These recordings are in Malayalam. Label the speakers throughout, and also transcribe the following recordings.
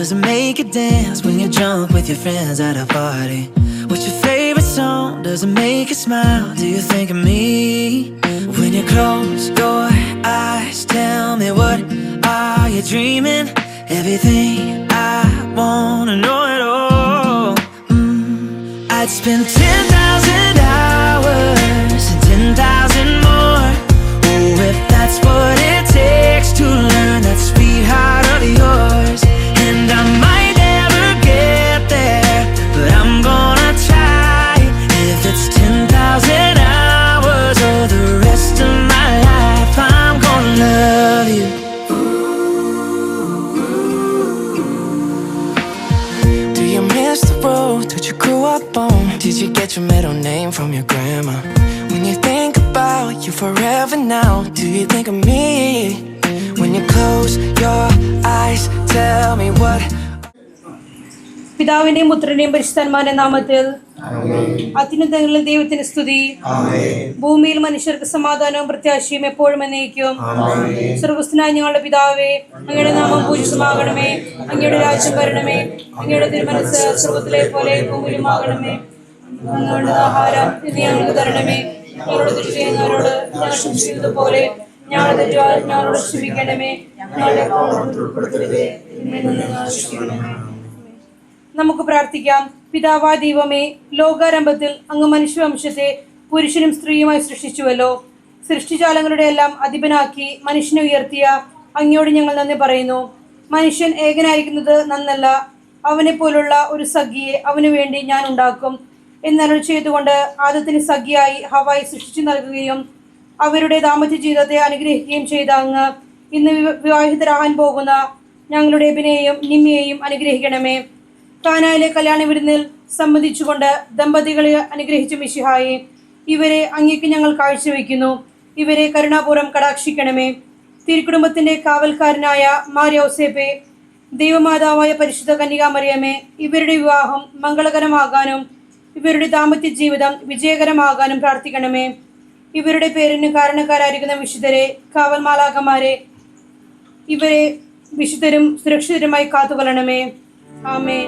Speaker 1: does it make you dance when you're drunk with your friends at a party? What's your favorite song? Does it make you smile? Do you think of me? When you close your eyes, tell me what are you dreaming? Everything I wanna know it all. I'd spend 10,000 hours and 10,000 more. Oh, if that's what it takes to learn that sweetheart of yours. And I might never get there, but I'm gonna try. If it's 10,000 hours or the rest of my life, I'm gonna love you. Do you miss the road that you grew up on? Did you get your middle name from your grandma? When you think about you forever now, do you think of me? When you close your eyes, tell me what.
Speaker 2: പിതാവിന്റെയും പുത്രന്റെയും പരിശുദ്ധാത്മാവിന്റെ നാമത്തിൽ അത്യുന്നതങ്ങളിൽ ദൈവത്തിന് സ്തുതി. ഭൂമിയിൽ മനുഷ്യർക്ക് സമാധാനവും പ്രത്യാശയും എപ്പോഴും എന്നേക്കും. സ്വർഗ്ഗസ്ഥനായ ഞങ്ങളുടെ പിതാവേ, അങ്ങയുടെ നാമം പൂജിതമാകണമേ. അങ്ങയുടെ രാജ്യം വരണമേ. അങ്ങയുടെ തിരുമനസ്സ് സ്വർഗ്ഗത്തിലെ പോലെ ഭൂമിയിലുമാകണമേ. അങ്ങയുടെ ആഹാരം ഇന്ന് ഞങ്ങൾക്ക് തരണമേ. ഞങ്ങളോട് തെറ്റ് ചെയ്യുന്നവരോട് ഞങ്ങൾ ക്ഷമിക്കുന്നത് പോലെ ഞങ്ങളുടെ തെറ്റുകൾ ഞങ്ങളോട് ക്ഷമിക്കണമേ. ഞങ്ങളുടെ ഉൾപ്പെടുത്തരുതേ. നമുക്ക് പ്രാർത്ഥിക്കാം. പിതാവായ ദൈവമേ, ലോകാരംഭത്തിൽ അങ്ങ് മനുഷ്യവംശത്തെ പുരുഷനും സ്ത്രീയുമായി സൃഷ്ടിച്ചുവല്ലോ. സൃഷ്ടിജാലങ്ങളുടെ എല്ലാം അധിപനാക്കി മനുഷ്യനെ ഉയർത്തിയ അങ്ങയോട് ഞങ്ങൾ നന്ദി പറയുന്നു. മനുഷ്യൻ ഏകനായിരിക്കുന്നത് നന്നല്ല. അവനെ പോലുള്ള ഒരു സഖിയെ അവന് വേണ്ടി ഞാൻ ഉണ്ടാക്കും എന്നരുൾ ചെയ്തുകൊണ്ട് ആദത്തിന് സഖിയായി ഹവായി സൃഷ്ടിച്ചു നൽകുകയും അവരുടെ ദാമ്പത്യ ജീവിതത്തെ അനുഗ്രഹിക്കുകയും ചെയ്ത അങ്ങ് ഇന്ന് വിവാഹിതരാകാൻ പോകുന്ന ഞങ്ങളുടെ എബിനെയും നിമ്മിയെയും അനുഗ്രഹിക്കണമേ. കാനായിലെ കല്യാണ വിരുന്നിൽ സംബന്ധിച്ചുകൊണ്ട് ദമ്പതികളെ അനുഗ്രഹിച്ച മിശിഹായെ, ഇവരെ അങ്ങേക്ക് ഞങ്ങൾ കാഴ്ചവെക്കുന്നു. ഇവരെ കരുണാപൂർവ്വം കടാക്ഷിക്കണമേ. തിരുക്കുടുംബത്തിന്റെ കാവൽക്കാരനായ മാർ യൗസേപ്പെ, ദൈവമാതാവായ പരിശുദ്ധ കന്യകാമറിയമേ, ഇവരുടെ വിവാഹം മംഗളകരമാകാനും ഇവരുടെ ദാമ്പത്യ ജീവിതം വിജയകരമാകാനും പ്രാർത്ഥിക്കണമേ. ഇവരുടെ പേരിന് കാരണക്കാരായിരിക്കുന്ന വിശുദ്ധരെ, കാവൽ മാലാഖമാരെ, ഇവരെ വിശുദ്ധരും സുരക്ഷിതരുമായി കാത്തുകൊള്ളണമേ. ആമേൻ.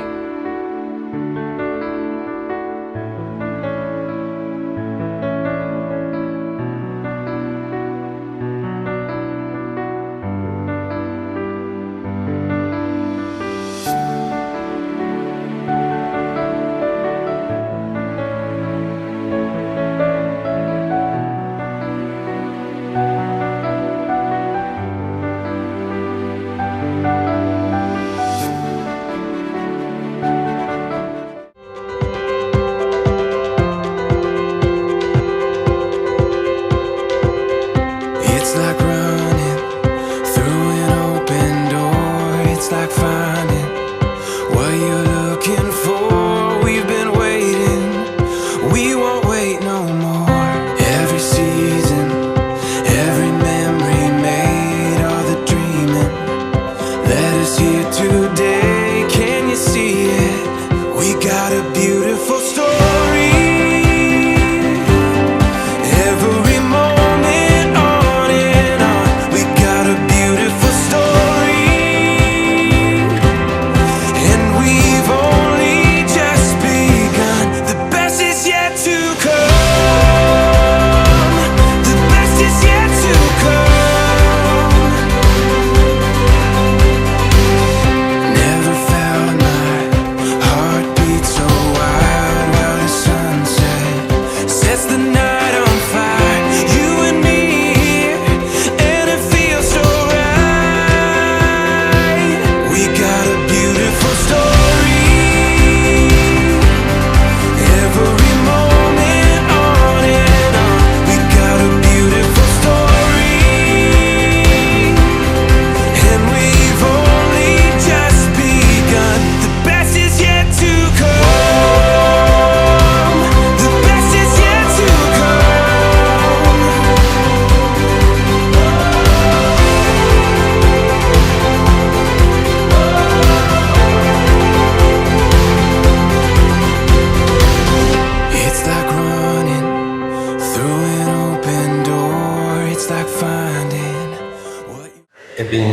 Speaker 3: എബിൻ,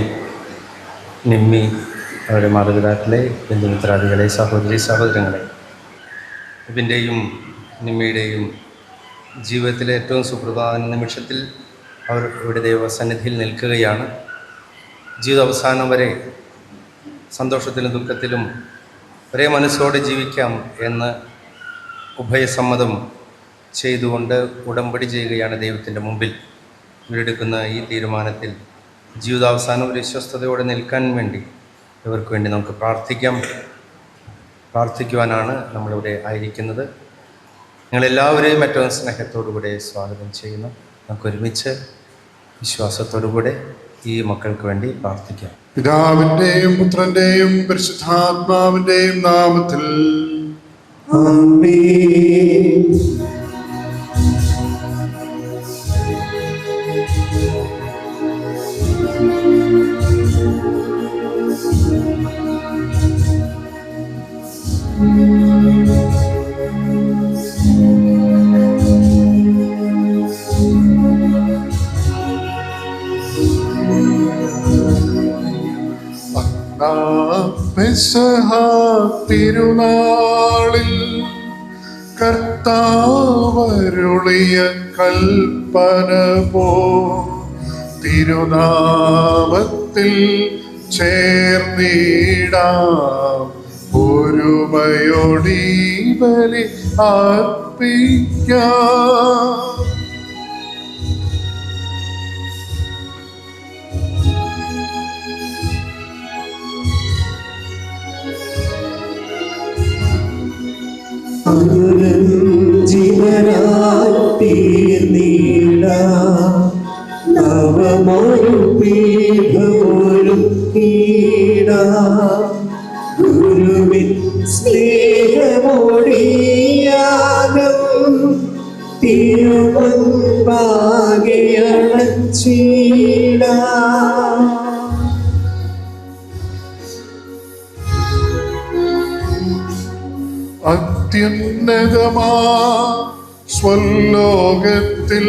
Speaker 3: നിമ്മി, അവരുടെ മാതാപിതാക്കളെ, ബന്ധുമിത്രാദികളെ, സഹോദരി സഹോദരങ്ങളെ, ഇവൻ്റെയും നിമ്മയുടെയും ജീവിതത്തിലെ ഏറ്റവും സുപ്രധാന നിമിഷത്തിൽ അവർ ഇവിടെ ദൈവസന്നിധിയിൽ നിൽക്കുകയാണ്. ജീവിതാവസാനം വരെ സന്തോഷത്തിലും ദുഃഖത്തിലും ഒരേ മനസ്സോടെ ജീവിക്കാം എന്ന് ഉഭയസമ്മതം ചെയ്തുകൊണ്ട് ഉടമ്പടി ചെയ്യുകയാണ് ദൈവത്തിൻ്റെ മുമ്പിൽ. ഇവരെടുക്കുന്ന ഈ തീരുമാനത്തിൽ ജീവിതാവസാനം ഒരു വിശ്വസ്തയോടെ നിൽക്കാൻ വേണ്ടി ഇവർക്ക് വേണ്ടി നമുക്ക് പ്രാർത്ഥിക്കുവാനാണ് നമ്മളിവിടെ ആയിരിക്കുന്നത്. നിങ്ങളെല്ലാവരെയും ഏറ്റവും സ്നേഹത്തോടുകൂടെ സ്വാഗതം ചെയ്യുന്നു. നമുക്ക് ഒരുമിച്ച് വിശ്വാസത്തോടുകൂടെ ഈ മക്കൾക്ക് വേണ്ടി പ്രാർത്ഥിക്കാം.
Speaker 4: പിതാവിന്റെയും പുത്രന്റെയും പരിശുദ്ധാത്മാവിന്റെയും നാമത്തിൽ
Speaker 1: ആമേൻ.
Speaker 4: പെസഹ തിരുനാളിൽ കർത്താവരുളിയ കൽപ്പന പോ തിരുനാമത്തിൽ ചേർന്നിടാം ഒരുമയോടി ബലി അർപ്പിക്കാം.
Speaker 1: ജീവനായി തീർന്നിടാം നവമൊരു പീഠമൊരുക്കിടാം ഗുരുവിൻ സ്നേഹമൊടിയാകം തിരുമുൻപാകെ അണച്ചിടാം.
Speaker 4: അത്യുന്നതമാ സ്വലോകത്തിൽ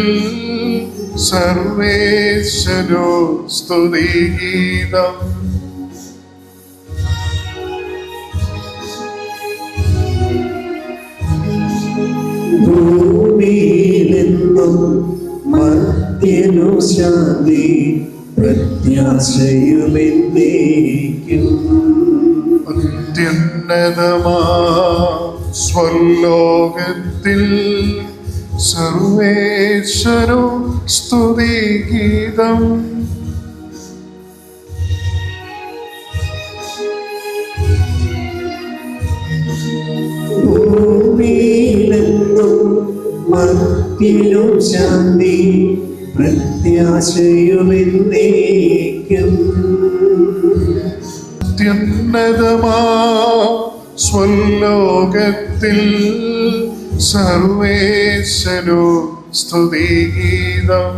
Speaker 4: സർവേശ്വരോ സ്തുതിഗീതം.
Speaker 1: ഭൂമിയിലെന്നും മർത്യനു ശാന്തി പ്രത്യാശയുമെന്നേക്കും.
Speaker 4: അത്യുന്നതമാ സ്വലോകത്തിൽ സർവേശ്വരോ സ്തുതിഗീതം.
Speaker 1: ഭൂമിയിലെന്നും മർത്യനു ശാന്തി പ്രത്യാശയുമെന്നേക്കും.
Speaker 4: അത്യുന്നതമാ സ്വലോകത്തിൽ സർവേശ്വരോ സ്തുതിഗീതം.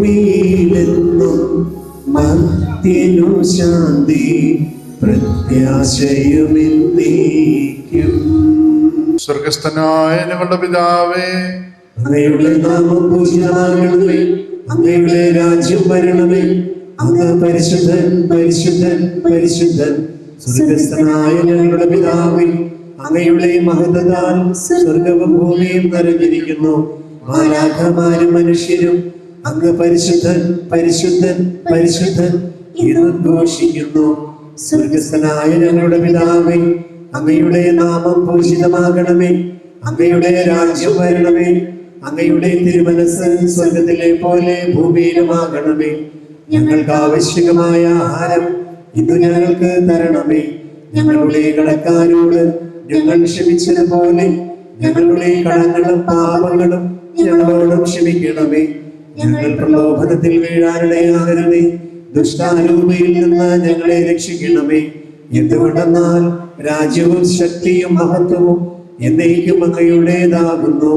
Speaker 1: ഭൂമിയിലെന്നും മർത്യനു ശാന്തി പ്രത്യാശയുമെന്നേക്കും.
Speaker 4: സ്വർഗസ്ഥനായ ഞങ്ങളുടെ പിതാവേ,
Speaker 1: അങ്ങയുടെ നാമം പൂജിതമാകണമേ, അങ്ങയുടെ രാജ്യം വരണമേ, അങ്ങ് പരിശുദ്ധൻ പരിശുദ്ധൻ പരിശുദ്ധൻ. സ്വർഗസ്ഥനായ ഞങ്ങളുടെ പിതാവേ, അങ്ങയുടെ മഹത്വത്താൽ സ്വർഗവും ഭൂമിയും നിറഞ്ഞിരിക്കുന്നു. മാലാഖമാരും മനുഷ്യരും അങ്ങ് പരിശുദ്ധൻ പരിശുദ്ധൻ പരിശുദ്ധൻ എന്ന് ഘോഷിക്കുന്നു. സ്വർഗസ്ഥനായ ഞങ്ങളുടെ പിതാവേ, അങ്ങയുടെ നാമം പൂജിതമാകണമേ, അങ്ങയുടെ രാജ്യം വരണമേ, അങ്ങയുടെ തിരുമനസ്സ് സ്വർഗത്തിലെ പോലെ ഭൂമിയിലുമാകണമേ. ഞങ്ങൾക്ക് ആവശ്യമായ ആഹാരം ഇന്ന് ഞങ്ങൾക്ക് തരണമേ. ഞങ്ങളുടെ കടക്കാരോട് ഞങ്ങൾ ക്ഷമിച്ചതുപോലെ ഞങ്ങളുടെ കടങ്ങളും പാപങ്ങളും ഞങ്ങളോടും ക്ഷമിക്കണമേ. ഞങ്ങൾ പ്രലോഭനത്തിൽ വീഴാനിടയാകരുതേ, ദുഷ്ടാരൂപയിൽ നിന്ന് ഞങ്ങളെ രക്ഷിക്കണമേ. എന്തുകൊണ്ടെന്നാൽ രാജ്യവും ശക്തിയും മഹത്വവും എന്നേക്കും അങ്ങയുടേതാകുന്നു.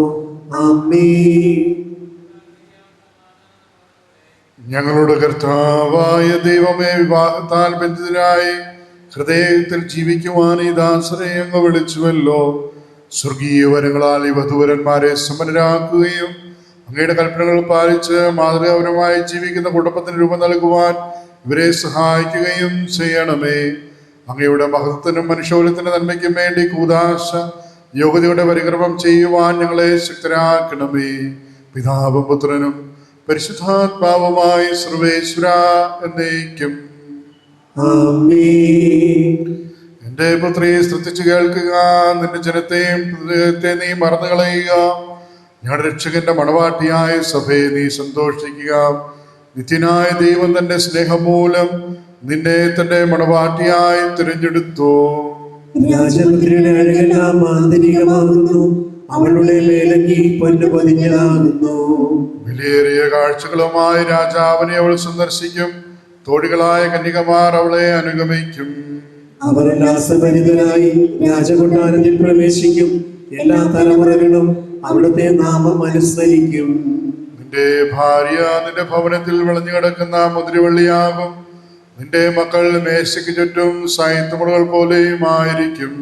Speaker 1: ആമേൻ.
Speaker 4: ഞങ്ങളുടെ കർത്താവായ ദൈവമേ, വിവാഹത്താൽ ബന്ധിതരായി ഹൃദയത്തിൽ ജീവിക്കുവാൻ ഈ ദാസരെ അങ്ങ് വിളിച്ചുവല്ലോ. സ്വർഗീയ വരങ്ങളാൽ ഈ വധൂവരന്മാരെ സമ്പന്നരാക്കുകയും അങ്ങയുടെ കൽപ്പനകൾ പാലിച്ച് മാതൃകാപരമായി ജീവിക്കുന്ന കുടുംബത്തിന് രൂപം നൽകുവാൻ ഇവരെ സഹായിക്കുകയും ചെയ്യണമേ. അങ്ങയുടെ മഹത്വത്തിനും മനുഷ്യകുലത്തിന്റെ നന്മയ്ക്കും വേണ്ടി കൂദാശ യോഗ്യതയുടെ പരിക്രമം ചെയ്യുവാൻ ഞങ്ങളെ ശക്തരാക്കണമേ. പിതാവും പുത്രനും പരിശുദ്ധാത്മാവുമായി സർവേശ്വര എന്നേക്കും. എന്റെ പുത്രിയെ ശ്രദ്ധിച്ചു കേൾക്കുക. നിന്റെ ജനത്തെയും ഹൃദയത്തെ നീ മറന്നു കളയുക. ഞങ്ങളുടെ രക്ഷകന്റെ മണവാട്ടിയായ സഭയെ നീ സന്തോഷിക്കുക. നിത്യനായ ദൈവം തന്റെ സ്നേഹം മൂലം നിന്നെ തന്റെ മണവാട്ടിയായി തിരഞ്ഞെടുത്തു.
Speaker 5: രാജപുത്രിയുടെ അഴകെല്ലാം ആന്തരികമാകുന്നു, അവളുടെ മേലങ്കി പൊന്നു പൊതിഞ്ഞതാകുന്നു.
Speaker 4: വിലയേറിയ കാഴ്ചകളുമായി രാജാവിനെ അവൾ സന്ദർശിക്കും. തോടികളായ കന്യകമാർ അവളെ അനുഗമിക്കും.
Speaker 5: അവർ ഉല്ലാസഭരിതരായി രാജകൊട്ടാരത്തിൽ പ്രവേശിക്കും. എല്ലാ തലമുറകളും അവിടുത്തെ നാമം അനുസ്മരിക്കും.
Speaker 4: നിന്റെ ഭാര്യ നിന്റെ ഭവനത്തിൽ വിളഞ്ഞു കിടക്കുന്ന മുദ്രവള്ളിയാകും. നിന്റെ മക്കൾ മേശയ്ക്ക് ചുറ്റും സായിത്തുമുളകൾ പോലെയുമായിരിക്കും.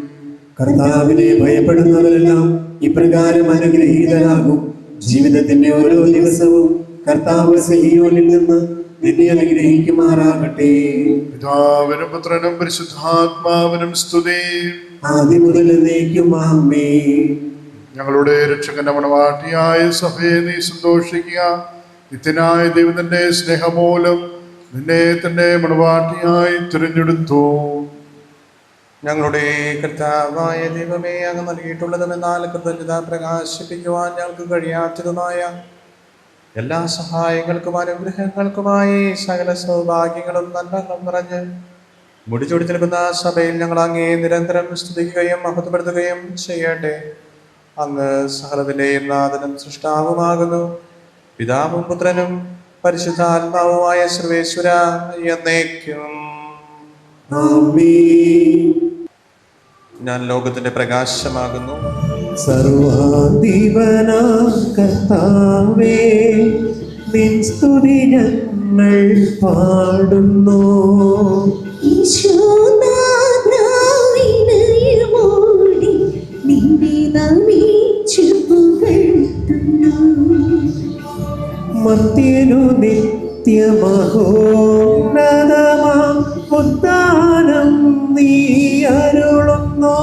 Speaker 5: കർത്താവിനെ ഭയപ്പെടുന്നവരെല്ലാം ഇപ്രകാരം അനുഗ്രഹീതരാകും. ജീവിതത്തിന്റെ ഓരോ ദിവസവും കർത്താവ് സിയോനിൽ നിന്ന് നിന്നെ അനുഗ്രഹിക്കുമാറാകട്ടെ.
Speaker 4: പിതാവിനും പുത്രനും പരിശുദ്ധാത്മാവിനും സ്തുതി.
Speaker 5: ആദ്യം മുതൽ എന്നേക്കും ആമേൻ.
Speaker 4: ഞങ്ങളുടെ രക്ഷകന്റെ മണവാട്ടിയായ സഭയെ നീ സന്തോഷിക്കുക. നിത്യനായ ദൈവത്തിന്റെ സ്നേഹമൂലം നിന്നെ തന്റെ മണവാട്ടിയായി തിരഞ്ഞെടുത്തു.
Speaker 3: ഞങ്ങളുടെ കർത്താവായ ദൈവമേ, അങ്ങ് നൽകിയിട്ടുള്ളതുമെന്നാൽ കൃതജ്ഞത പ്രകാശിപ്പിക്കുവാൻ ഞങ്ങൾക്ക് കഴിയാത്തതുമായ എല്ലാ സഹായങ്ങൾക്കും അനുഗ്രഹങ്ങൾക്കുമായി സകല സൗഭാഗ്യങ്ങളും നന്മകളും നിറഞ്ഞ് മുടിചൂടി നിൽക്കുന്ന സഭയിൽ ഞങ്ങൾ അങ്ങേ നിരന്തരം സ്തുതിക്കുകയും മഹത്വപ്പെടുത്തുകയും ചെയ്യട്ടെ. അങ്ങ് സകലത്തിന്റെയും നാഥനും സൃഷ്ടാവുമാകുന്നു. പിതാവും പുത്രനും പരിശുദ്ധാത്മാവുമായ സർവേശ്വര എന്നേക്കും. ഞാൻ ലോകത്തിന്റെ പ്രകാശമാകുന്നു.
Speaker 5: സർവാധിപന കർത്താവേ, നിൻ സ്തുതി ഞങ്ങൾ പാടുന്നു. മർത്യനു നിത്യമഹോന്നതമാം ഉദ്ധാനം നീ അരുളുന്നു.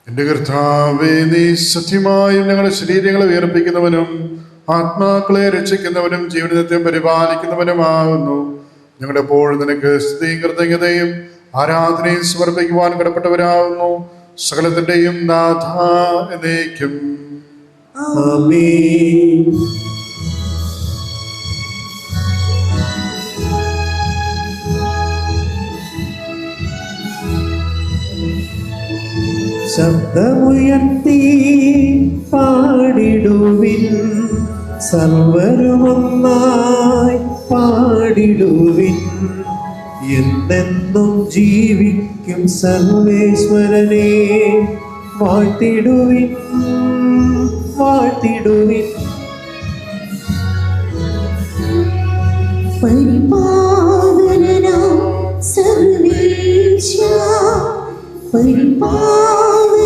Speaker 4: എന്റെ കർത്താവേ, നീ സത്യമായും ഞങ്ങളുടെ ശരീരങ്ങളെ ഉയർപ്പിക്കുന്നവനും ആത്മാക്കളെ രക്ഷിക്കുന്നവനും ജീവിതത്തെ പരിപാലിക്കുന്നവനുമാകുന്നു. ഞങ്ങളെപ്പോഴും നിനക്ക് സ്തുതിയും കൃതജ്ഞതയും ആരാധനയും സമർപ്പിക്കുവാൻ കടപ്പെട്ടവരാകുന്നു. സകലത്തിന്റെയും നാഥ എന്നേക്കും.
Speaker 5: ആമേൻ. ശബ്ദമുയർത്തി പാടിടുവിൻ, സർവരുമൊന്നായി പാടിടുവിൻ. എന്നെന്നും ജീവിക്കും സർവേശ്വരനെ വാഴ്ത്തിടുവിൻ, വാഴ്ത്തിടുവിൻ.
Speaker 6: പരിപാവനനാം സർവേശ്വര, പരിപാവനനാം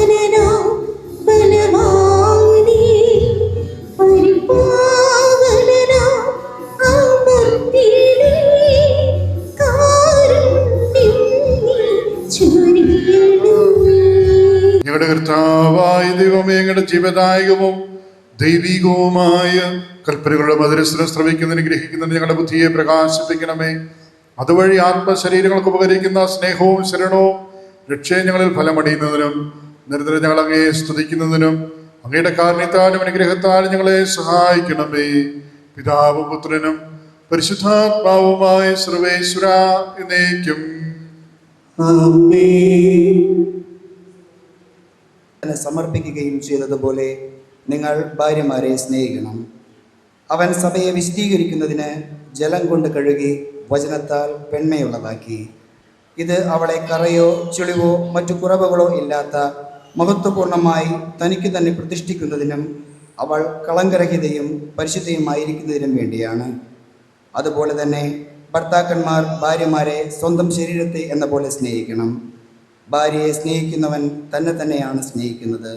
Speaker 6: ബലവാനേ, പരിപാവനനാം അമർത്യനേ, കാരുണ്യം നീ ചൊരിയണമേ.
Speaker 4: ഞങ്ങളുടെ കർത്താവായ ദൈവമേ, ഞങ്ങളുടെ ജീവദായകവും ദൈവികവുമായ കൽപ്പനകളുടെ മധുരസ്വരം ശ്രവിക്കുന്നതിന് ഗ്രഹിക്കുന്നതിന് ഞങ്ങളുടെ ബുദ്ധിയെ പ്രകാശിപ്പിക്കണമേ. അതുവഴി ആത്മശരീരങ്ങൾക്ക് ഉപകരിക്കുന്ന സ്നേഹവും ശരണവും രക്ഷയും ഞങ്ങളിൽ ഫലമടിയുന്നതിനും നിരന്തരം ഞങ്ങൾ അങ്ങയെ സ്തുതിക്കുന്നതിനും അങ്ങയുടെ കാരുണ്യത്താലും അനുഗ്രഹത്താലും ഞങ്ങളെ സഹായിക്കണമേ. പിതാവും പുത്രനും പരിശുദ്ധാത്മാവുമായ സർവേശ്വര എന്നേക്കും.
Speaker 7: സമർപ്പിക്കുകയും ചെയ്തതുപോലെ നിങ്ങൾ ഭാര്യമാരെ സ്നേഹിക്കണം. അവൻ സഭയെ വിശദീകരിക്കുന്നതിന് ജലം കൊണ്ട് കഴുകി വചനത്താൽ പെൺമയുള്ളതാക്കി. ഇത് അവളെ കറയോ ചുളിവോ മറ്റു കുറവുകളോ ഇല്ലാത്ത മഹത്വപൂർണമായി തനിക്ക് തന്നെ പ്രതിഷ്ഠിക്കുന്നതിനും അവൾ കളങ്കരഹിതയും പരിശുദ്ധയുമായിരിക്കുന്നതിനും വേണ്ടിയാണ്. അതുപോലെ തന്നെ ഭർത്താക്കന്മാർ ഭാര്യമാരെ സ്വന്തം ശരീരത്തെ എന്ന പോലെ സ്നേഹിക്കണം. ഭാര്യയെ സ്നേഹിക്കുന്നവൻ തന്നെ തന്നെയാണ് സ്നേഹിക്കുന്നത്.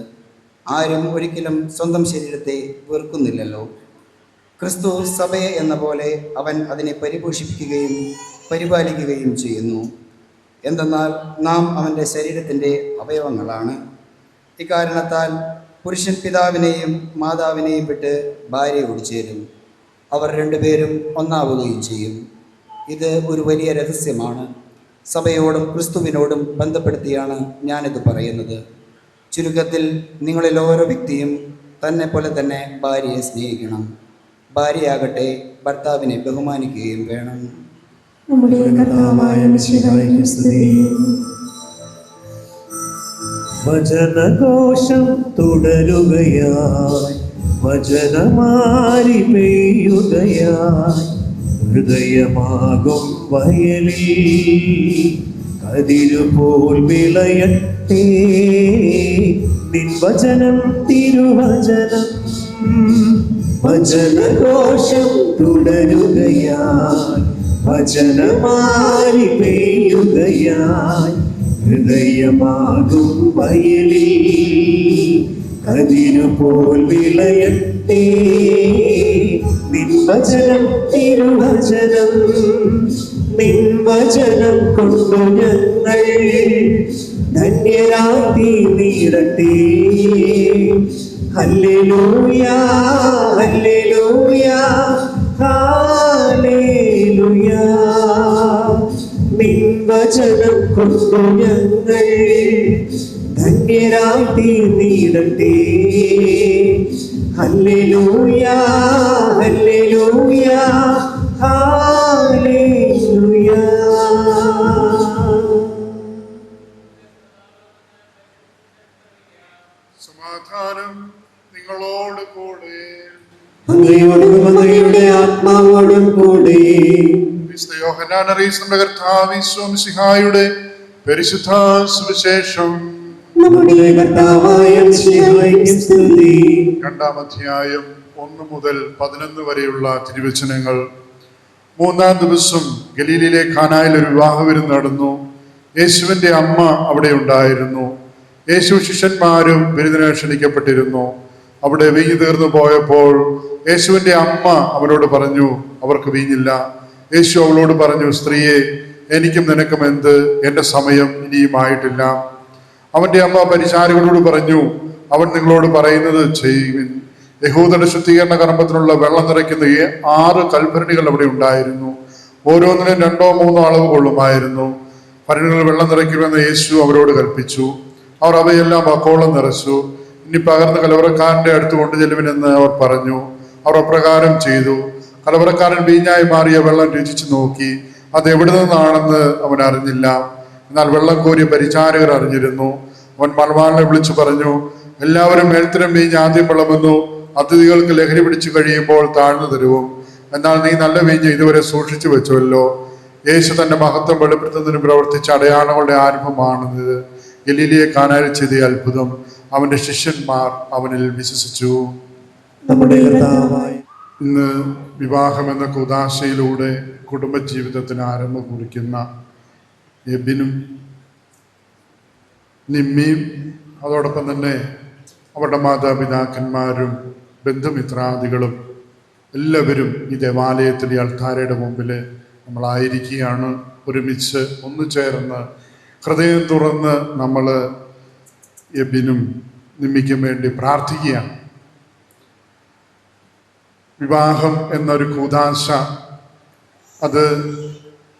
Speaker 7: ആരും ഒരിക്കലും സ്വന്തം ശരീരത്തെ വെറുക്കുന്നില്ലല്ലോ. ക്രിസ്തു സഭയെ എന്ന പോലെ അവൻ അതിനെ പരിപോഷിപ്പിക്കുകയും പരിപാലിക്കുകയും ചെയ്യുന്നു. എന്തെന്നാൽ നാം അവൻ്റെ ശരീരത്തിൻ്റെ അവയവങ്ങളാണ്. ഇക്കാരണത്താൽ പുരുഷൻ പിതാവിനെയും മാതാവിനെയും വിട്ട് ഭാര്യയോട് ചേരും, അവർ രണ്ടുപേരും ഒന്നാവുകയും ചെയ്യും. ഇത് ഒരു വലിയ രഹസ്യമാണ്. സഭയോടും ക്രിസ്തുവിനോടും ബന്ധപ്പെടുത്തിയാണ് ഞാനിത് പറയുന്നത്. ചുരുക്കത്തിൽ നിങ്ങളിൽ ഓരോ വ്യക്തിയും തന്നെ പോലെ തന്നെ ഭാര്യയെ സ്നേഹിക്കണം. ഭാര്യയാകട്ടെ ഭർത്താവിനെ ബഹുമാനിക്കുകയും വേണം.
Speaker 5: നമ്മുടെ കർത്താവായ മിശിഹായ്ക്ക് സ്തുതി. വചനഘോഷം തുടരുകയായി, വചനമാരി പെയ്യുകയായി, ഹൃദയമാകും വയലിൽ കതിരുപോൽ വിളയട്ടെ നിൻ വചനം തിരുവചനം. വചനഘോഷം തുടരുകയായി, വചനമാരി പെയ്യുകയായി, ഹൃദയമാകും വയലിൽ കതിരുപോൽ വിളയട്ടെ നിൻ വചനം തിരുവചനം. നിൻ വചനം കൊണ്ടു ഞങ്ങൾ ധന്യരായി തീരട്ടെ. Hallelujah hallelujah hallelujah. നിൻ വചനം കൊണ്ടു ഞങ്ങൾ ധന്യരായി തീരട്ടെ. Hallelujah hallelujah hallelujah.
Speaker 4: സമാധാനം നിങ്ങളോട് കൂടെ.
Speaker 5: അങ്ങയോടും അങ്ങയുടെ ആത്മാവോടും കൂടെ.
Speaker 4: വിശുദ്ധ യോഹന്നാൻ അറിയിച്ച കർത്താവ് ഈശോ മിശിഹായുടെ പരിശുദ്ധ സുവിശേഷം.
Speaker 5: നമ്മുടെ കർത്താവായ മിശിഹായ്ക്ക് സ്തുതി.
Speaker 4: 2-ാം അധ്യായം 1 മുതൽ 11 വരെയുള്ള തിരുവചനങ്ങൾ. 3-ാം ദിവസം ഗലീലയിലെ ഖാനായിൽ ഒരു വിവാഹ വിരുന്ന് നടന്നു. യേശുവിന്റെ അമ്മ അവിടെ ഉണ്ടായിരുന്നു. യേശു ശിഷ്യന്മാരും വിരുന്നിന് ക്ഷണിക്കപ്പെട്ടിരുന്നു. അവിടെ വീഞ്ഞു തീർന്നു പോയപ്പോൾ യേശുവിന്റെ അമ്മ അവരോട് പറഞ്ഞു, അവർക്ക് വീഞ്ഞില്ല. യേശു അവളോട് പറഞ്ഞു, സ്ത്രീയെ, എനിക്കും നിനക്കും എന്ത്? എൻ്റെ സമയം ഇനിയും ആയിട്ടില്ല. അവന്റെ അമ്മ പരിചാരകരോട് പറഞ്ഞു, അവൻ നിങ്ങളോട് പറയുന്നത് ചെയ്യുവിൻ. യഹൂദരുടെ ശുദ്ധീകരണ കർമ്മത്തിനുള്ള വെള്ളം നിറയ്ക്കുന്ന 6 കൽഭരണികൾ അവിടെ ഉണ്ടായിരുന്നു. ഓരോന്നിനും 2-3 അളവ് കൊള്ളുമായിരുന്നു. ഭരണികളിൽ വെള്ളം നിറയ്ക്കുമെന്ന് യേശു അവരോട് കൽപ്പിച്ചു. അവർ അവയെല്ലാം വക്കോളം നിറച്ചു. ഇനി പകർന്ന് കലവറക്കാരന്റെ അടുത്ത് കൊണ്ടു ചെല്ലുവിനെന്ന് അവർ പറഞ്ഞു. അവർ അപ്രകാരം ചെയ്തു. കലവറക്കാരൻ വീഞ്ഞായി മാറിയ വെള്ളം രുചിച്ചു നോക്കി. അത് എവിടെ നിന്നാണെന്ന് അവൻ അറിഞ്ഞില്ല. എന്നാൽ വെള്ളം കോരിയ പരിചാരകർ അറിഞ്ഞിരുന്നു. അവൻ മണവാളിനെ വിളിച്ചു പറഞ്ഞു, എല്ലാവരും മേൽത്തരം വീഞ്ഞ് ആദ്യം വിളമ്പുന്നു, അതിഥികൾക്ക് ലഹരി പിടിച്ചു കഴിയുമ്പോൾ താഴ്ന്നു തരുവും. എന്നാൽ നീ നല്ല വീഞ്ഞ് ഇതുവരെ സൂക്ഷിച്ചു വെച്ചുവല്ലോ. യേശു തന്റെ മഹത്വം വെളിപ്പെടുത്തുന്നതിന് പ്രവർത്തിച്ച അടയാളങ്ങളുടെ ആരംഭമാണിത്. ഗലീലയെ ഖാനായിൽ ചെയ്ത അത്ഭുതം. അവന്റെ ശിഷ്യന്മാർ അവനിൽ വിശ്വസിച്ചു.
Speaker 5: നമ്മുടെ കർത്താവായ
Speaker 4: ഇന്ന് വിവാഹം എന്ന കൂദാശയിലൂടെ കുടുംബജീവിതത്തിന് ആരംഭം കുറിക്കുന്ന എബിനും നിമ്മിയും അതോടൊപ്പം തന്നെ അവരുടെ മാതാപിതാക്കന്മാരും ബന്ധുമിത്രാദികളും എല്ലാവരും ഈ ദേവാലയത്തിലെ അൾത്താരയുടെ മുമ്പിൽ നമ്മളായിരിക്കുകയാണ്. ഒരുമിച്ച് ഒന്നു ചേർന്ന് ഹൃദയം തുറന്ന് നമ്മൾ എബിനും നിമ്മിക്കും വേണ്ടി പ്രാർത്ഥിക്കുകയാണ്. വിവാഹം എന്നൊരു കൂദാശ, അത്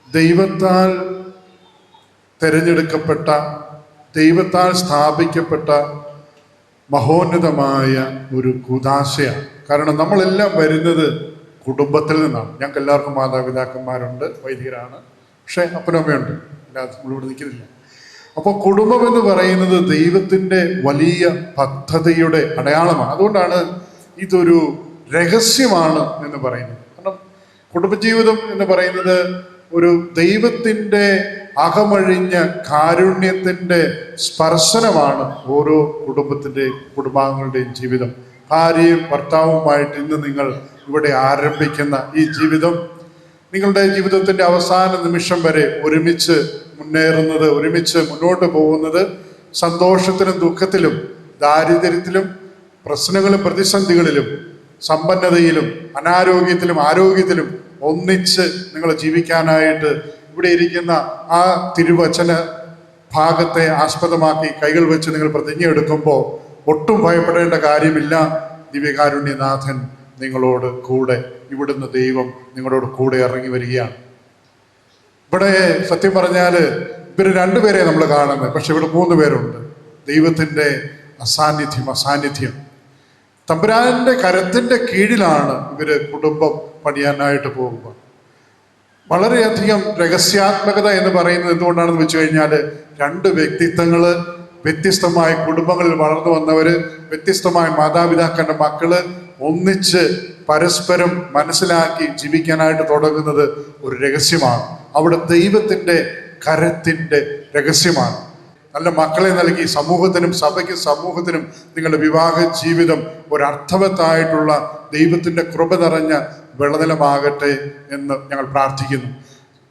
Speaker 4: ദൈവത്താൽ തിരഞ്ഞെടുക്കപ്പെട്ട, ദൈവത്താൽ സ്ഥാപിക്കപ്പെട്ട മഹോന്നതമായ ഒരു കൂദാശയാണ്. കാരണം നമ്മളെല്ലാം വരുന്നത് കുടുംബത്തിൽ നിന്നാണ്. ഞങ്ങൾക്ക് എല്ലാവർക്കും മാതാപിതാക്കന്മാരുണ്ട്, വൈദികരാണ്, പക്ഷേ അപ്പനും അമ്മയുണ്ട്, എല്ലാവർക്കും നമ്മളിവിടെ നിൽക്കുന്നില്ല. അപ്പോൾ കുടുംബം എന്ന് പറയുന്നത് ദൈവത്തിൻ്റെ വലിയ പദ്ധതിയുടെ അടയാളമാണ്. അതുകൊണ്ടാണ് ഇതൊരു രഹസ്യമാണ് എന്ന് പറയുന്നത്. കാരണം കുടുംബജീവിതം എന്ന് പറയുന്നത് ഒരു ദൈവത്തിൻ്റെ അകമഴിഞ്ഞ കാരുണ്യത്തിൻ്റെ സ്പർശനമാണ് ഓരോ കുടുംബാംഗങ്ങളുടെയും ജീവിതം. ഭാര്യയും ഭർത്താവുമായിട്ട് ഇന്ന് നിങ്ങൾ ഇവിടെ ആരംഭിക്കുന്ന ഈ ജീവിതം നിങ്ങളുടെ ജീവിതത്തിൻ്റെ അവസാന നിമിഷം വരെ ഒരുമിച്ച് മുന്നേറുന്നത്, ഒരുമിച്ച് മുന്നോട്ട് പോകുന്നത് സന്തോഷത്തിലും ദുഃഖത്തിലും ദാരിദ്ര്യത്തിലും പ്രശ്നങ്ങളും പ്രതിസന്ധികളിലും സമ്പന്നതയിലും അനാരോഗ്യത്തിലും ആരോഗ്യത്തിലും ഒന്നിച്ച് നിങ്ങൾ ജീവിക്കാനായിട്ട് ഇവിടെ ഇരിക്കുന്ന ആ തിരുവചന ഭാഗത്തെ ആസ്പദമാക്കി കൈകൾ വെച്ച് നിങ്ങൾ പ്രതിജ്ഞ എടുക്കുമ്പോൾ ഒട്ടും ഭയപ്പെടേണ്ട കാര്യമില്ല. ദിവ്യകാരുണ്യനാഥൻ നിങ്ങളോട് കൂടെ, ഇവിടുന്ന് ദൈവം നിങ്ങളോട് കൂടെ ഇറങ്ങി വരികയാണ്. ഇവിടെ സത്യം പറഞ്ഞാൽ ഇവർ രണ്ടുപേരെ നമ്മൾ കാണുന്നത്, പക്ഷെ ഇവിടെ 3 പേരുണ്ട്. ദൈവത്തിൻ്റെ അസാന്നിധ്യം തമ്പുരാന്റെ കരത്തിൻ്റെ കീഴിലാണ് ഇവര് കുടുംബം പണിയാനായിട്ട് പോകുക. വളരെയധികം രഹസ്യാത്മകത എന്ന് പറയുന്നത് എന്തുകൊണ്ടാണെന്ന് വെച്ച് കഴിഞ്ഞാൽ 2 വ്യക്തിത്വങ്ങൾ, വ്യത്യസ്തമായ കുടുംബങ്ങളിൽ വളർന്നു വന്നവര്, വ്യത്യസ്തമായ മാതാപിതാക്കളുടെ മക്കള് ഒന്നിച്ച് പരസ്പരം മനസ്സിലാക്കി ജീവിക്കാനായിട്ട് തുടങ്ങുന്നത് ഒരു രഹസ്യമാണ്. അവിടെ ദൈവത്തിൻ്റെ കരത്തിൻ്റെ രഹസ്യമാണ്. നല്ല മക്കളെ നൽകി സമൂഹത്തിനും സഭയ്ക്കും സമൂഹത്തിനും നിങ്ങളുടെ വിവാഹ ജീവിതം ഒരർത്ഥവത്തായിട്ടുള്ള ദൈവത്തിൻ്റെ കൃപ നിറഞ്ഞ വെള്ളനിലമാകട്ടെ എന്ന് ഞങ്ങൾ പ്രാർത്ഥിക്കുന്നു.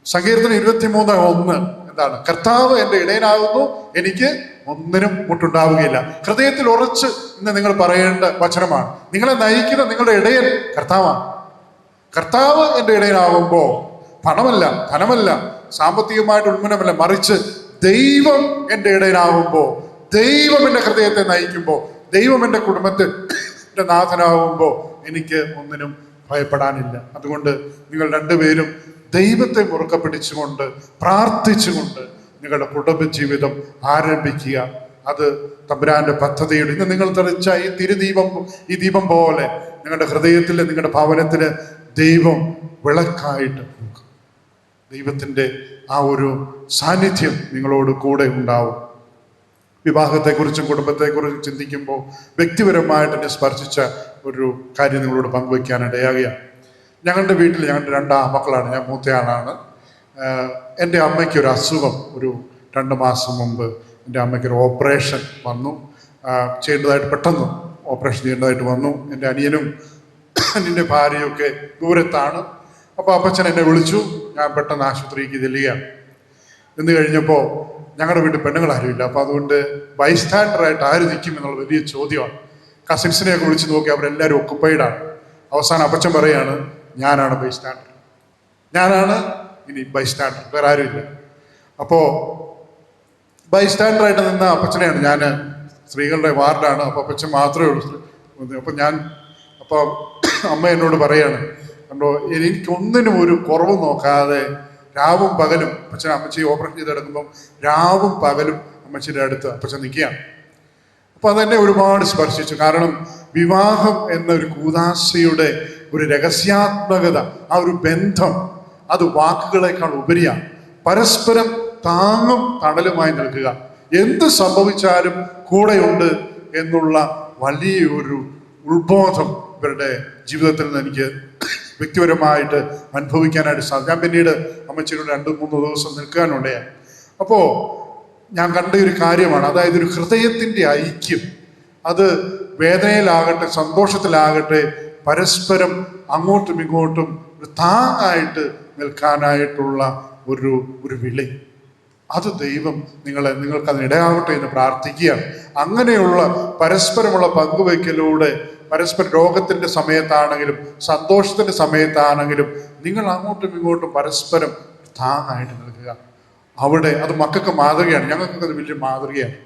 Speaker 4: സങ്കീർത്തനം 23:1 എന്താണ്? കർത്താവ് എൻ്റെ ഇടയനാകുന്നു, എനിക്ക് ഒന്നിനും മുട്ടുണ്ടാവുകയില്ല. ഹൃദയത്തിൽ ഉറച്ച് ഇന്ന് നിങ്ങൾ പറയേണ്ട വചനമാണ്. നിങ്ങളെ നയിക്കുന്ന നിങ്ങളുടെ ഇടയൻ കർത്താവാണ്. കർത്താവ് എൻ്റെ ഇടയനാകുമ്പോൾ പണമല്ല, ധനമല്ല, സാമ്പത്തികമായിട്ട് ഉന്മനമല്ല, മറിച്ച് ദൈവം എൻ്റെ ഇടയനാകുമ്പോൾ, ദൈവം എൻ്റെ ഹൃദയത്തെ നയിക്കുമ്പോൾ, ദൈവം എൻ്റെ കുടുംബത്തിൻ്റെ നാഥനാകുമ്പോൾ എനിക്ക് ഒന്നിനും ഭയപ്പെടാനില്ല. അതുകൊണ്ട് നിങ്ങൾ 2 പേരും ദൈവത്തെ മുറുക്കെ പിടിച്ചുകൊണ്ട് പ്രാർത്ഥിച്ചുകൊണ്ട് നിങ്ങളുടെ കുടുംബജീവിതം ആരംഭിക്കുക. അത് തമ്പുരാന്റെ പദ്ധതിയുടെ ഇന്ന് നിങ്ങൾ തെളിച്ച ഈ ദീപം പോലെ നിങ്ങളുടെ ഹൃദയത്തിൽ, നിങ്ങളുടെ ഭവനത്തിൽ ദൈവം വിളക്കായിട്ട് ദൈവത്തിൻ്റെ ആ ഒരു സാന്നിധ്യം നിങ്ങളോട് കൂടെ ഉണ്ടാവും. വിവാഹത്തെക്കുറിച്ചും കുടുംബത്തെക്കുറിച്ചും ചിന്തിക്കുമ്പോൾ വ്യക്തിപരമായിട്ട് എന്നെ സ്പർശിച്ച ഒരു കാര്യം നിങ്ങളോട് പങ്കുവയ്ക്കാനിടയാകുകയാണ്. ഞങ്ങളുടെ വീട്ടിൽ ഞങ്ങളുടെ 2 ആൺമക്കളാണ്. ഞാൻ മൂത്തയാളാണ്. എൻ്റെ അമ്മയ്ക്കൊരു അസുഖം ഒരു 2 മാസം മുമ്പ് എൻ്റെ അമ്മയ്ക്കൊരു ഓപ്പറേഷൻ വന്നു. പെട്ടെന്ന് ഓപ്പറേഷൻ ചെയ്യേണ്ടതായിട്ട് വന്നു. എൻ്റെ അനിയനും എൻ്റെ ഭാര്യയൊക്കെ ദൂരത്താണ്. അപ്പോൾ അപ്പച്ചൻ എന്നെ വിളിച്ചു. ഞാൻ പെട്ടെന്ന് ആശുപത്രിക്ക് ചെല്ലുകയാണ്. നിന്ന് കഴിഞ്ഞപ്പോൾ ഞങ്ങളുടെ വീട്ടിൽ പെണ്ണുങ്ങളാരുമില്ല. അപ്പോൾ അതുകൊണ്ട് ബൈസ്റ്റാൻഡറായിട്ട് ആര് നിൽക്കും എന്നുള്ള വലിയ ചോദ്യമാണ്. കസിൻസിനെയൊക്കെ വിളിച്ച് നോക്കി, അവരെല്ലാവരും ഒക്കുപ്പൈഡാണ്. അവസാനം അപ്പച്ചൻ പറയാണ്, ഞാനാണ് ബൈസ്റ്റാൻഡർ, ഞാനാണ് ഇനി ബൈസ്റ്റാൻഡർ, വേറെ ആരുമില്ല. അപ്പോൾ ബൈസ്റ്റാൻഡറായിട്ട് നിന്ന അപ്പച്ചനെയാണ്. ഞാൻ സ്ത്രീകളുടെ വാർഡാണ്, അപ്പോൾ അപ്പച്ചൻ മാത്രമേ ഉള്ളൂ. അപ്പോൾ അമ്മ എന്നോട് പറയാണ്, കണ്ടോ, എനിക്കൊന്നിനും ഒരു കുറവ് നോക്കാതെ രാവും പകലും അപ്പച്ചൻ അമ്മച്ചി ഓപ്പറേഷൻ ചെയ്ത് കിടക്കുമ്പം രാവും പകലും അമ്മച്ചിയുടെ അടുത്ത് അപ്പച്ചൻ നിൽക്കുകയാണ്. അപ്പോൾ അതെന്നെ ഒരുപാട് സ്പർശിച്ചു. കാരണം വിവാഹം എന്നൊരു കൂദാശയുടെ ഒരു രഹസ്യാത്മകത, ആ ഒരു ബന്ധം, അത് വാക്കുകളെക്കാൾ ഉപരിയാണ്. പരസ്പരം താങ്ങും തണലുമായി നിൽക്കുക, എന്ത് സംഭവിച്ചാലും കൂടെയുണ്ട് എന്നുള്ള വലിയൊരു ഉത്ബോധം ഇവരുടെ ജീവിതത്തിൽ നിന്ന് എനിക്ക് വ്യക്തിപരമായിട്ട് അനുഭവിക്കാനായിട്ട് സാധിക്കും. ഞാൻ പിന്നീട് അമ്മച്ചിയുടെ 2-3 ദിവസം നിൽക്കാനുണ്ടായി. അപ്പോൾ ഞാൻ കണ്ട ഒരു കാര്യമാണ്, അതായത് ഒരു ഹൃദയത്തിൻ്റെ ഐക്യം. അത് വേദനയിലാകട്ടെ സന്തോഷത്തിലാകട്ടെ പരസ്പരം അങ്ങോട്ടും ഇങ്ങോട്ടും ഒരു താങ്ങായിട്ട് നിൽക്കാനായിട്ടുള്ള ഒരു വിളി. അത് ദൈവം നിങ്ങൾക്ക് അതിനിടയാവട്ടെ എന്ന് പ്രാർത്ഥിക്കുകയാണ്. അങ്ങനെയുള്ള പരസ്പരമുള്ള പങ്കുവയ്ക്കലൂടെ പരസ്പരം രോഗത്തിൻ്റെ സമയത്താണെങ്കിലും സന്തോഷത്തിൻ്റെ സമയത്താണെങ്കിലും നിങ്ങൾ അങ്ങോട്ടും ഇങ്ങോട്ടും പരസ്പരം താങ്ങായിട്ട് നിൽക്കുക. അവിടെ അത് മക്കൾക്ക് മാതൃകയാണ്, ഞങ്ങൾക്കൊക്കെ അത് വലിയ മാതൃകയാണ്.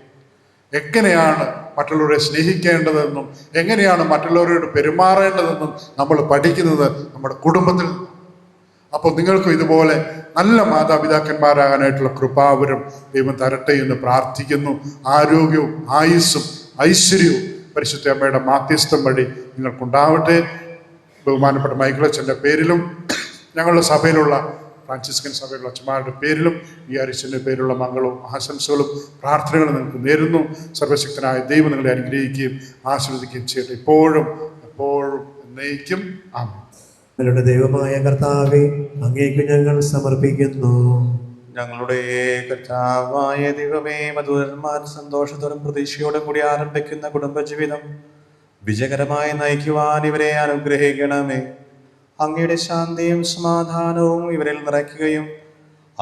Speaker 4: എങ്ങനെയാണ് മറ്റുള്ളവരെ സ്നേഹിക്കേണ്ടതെന്നും എങ്ങനെയാണ് മറ്റുള്ളവരോട് പെരുമാറേണ്ടതെന്നും നമ്മൾ പഠിക്കുന്നത് നമ്മുടെ കുടുംബത്തിൽ. അപ്പോൾ നിങ്ങൾക്കും ഇതുപോലെ നല്ല മാതാപിതാക്കന്മാരാകാനായിട്ടുള്ള കൃപാവരം ദൈവം തരട്ടെ എന്ന് പ്രാർത്ഥിക്കുന്നു. ആരോഗ്യവും ആയുസ്സും ഐശ്വര്യവും പരിശുദ്ധ അമ്മയുടെ മാധ്യസ്ഥം വഴി നിങ്ങൾക്കുണ്ടാവട്ടെ. ബഹുമാനപ്പെട്ട മൈക്കിളച്ചൻ്റെ പേരിലും ഞങ്ങളുടെ സഭയിലുള്ള ഫ്രാൻസിസ്കൻ സഭയിലുള്ള അച്ഛന്മാരുടെ പേരിലും ഈ അരിശൻ്റെ പേരിലുള്ള മംഗളവും ആശംസകളും പ്രാർത്ഥനകളും നിങ്ങൾക്ക് നേരുന്നു. സർവശക്തനായ ദൈവം നിങ്ങളെ അനുഗ്രഹിക്കുകയും ആശീർവദിക്കുകയും ചെയ്യട്ടെ, ഇപ്പോഴും എപ്പോഴും എന്നേക്കും. ആമേൻ.
Speaker 5: ഞങ്ങളുടെ ദൈവമായ കർത്താവേ, അങ്ങേക്ക് ഞങ്ങൾ സമർപ്പിക്കുന്നു.
Speaker 3: ഞങ്ങളുടെ കർത്താവായ ദൈവമേ, മധുരന്മാർ സന്തോഷത്തോടും പ്രതീക്ഷയോടും കൂടി ആരംഭിക്കുന്ന കുടുംബജീവിതം വിജയകരമായി നയിക്കുവാൻ ഇവരെ അനുഗ്രഹിക്കണമേ. അങ്ങയുടെ ശാന്തിയും സമാധാനവും ഇവരിൽ നിറയ്ക്കുകയും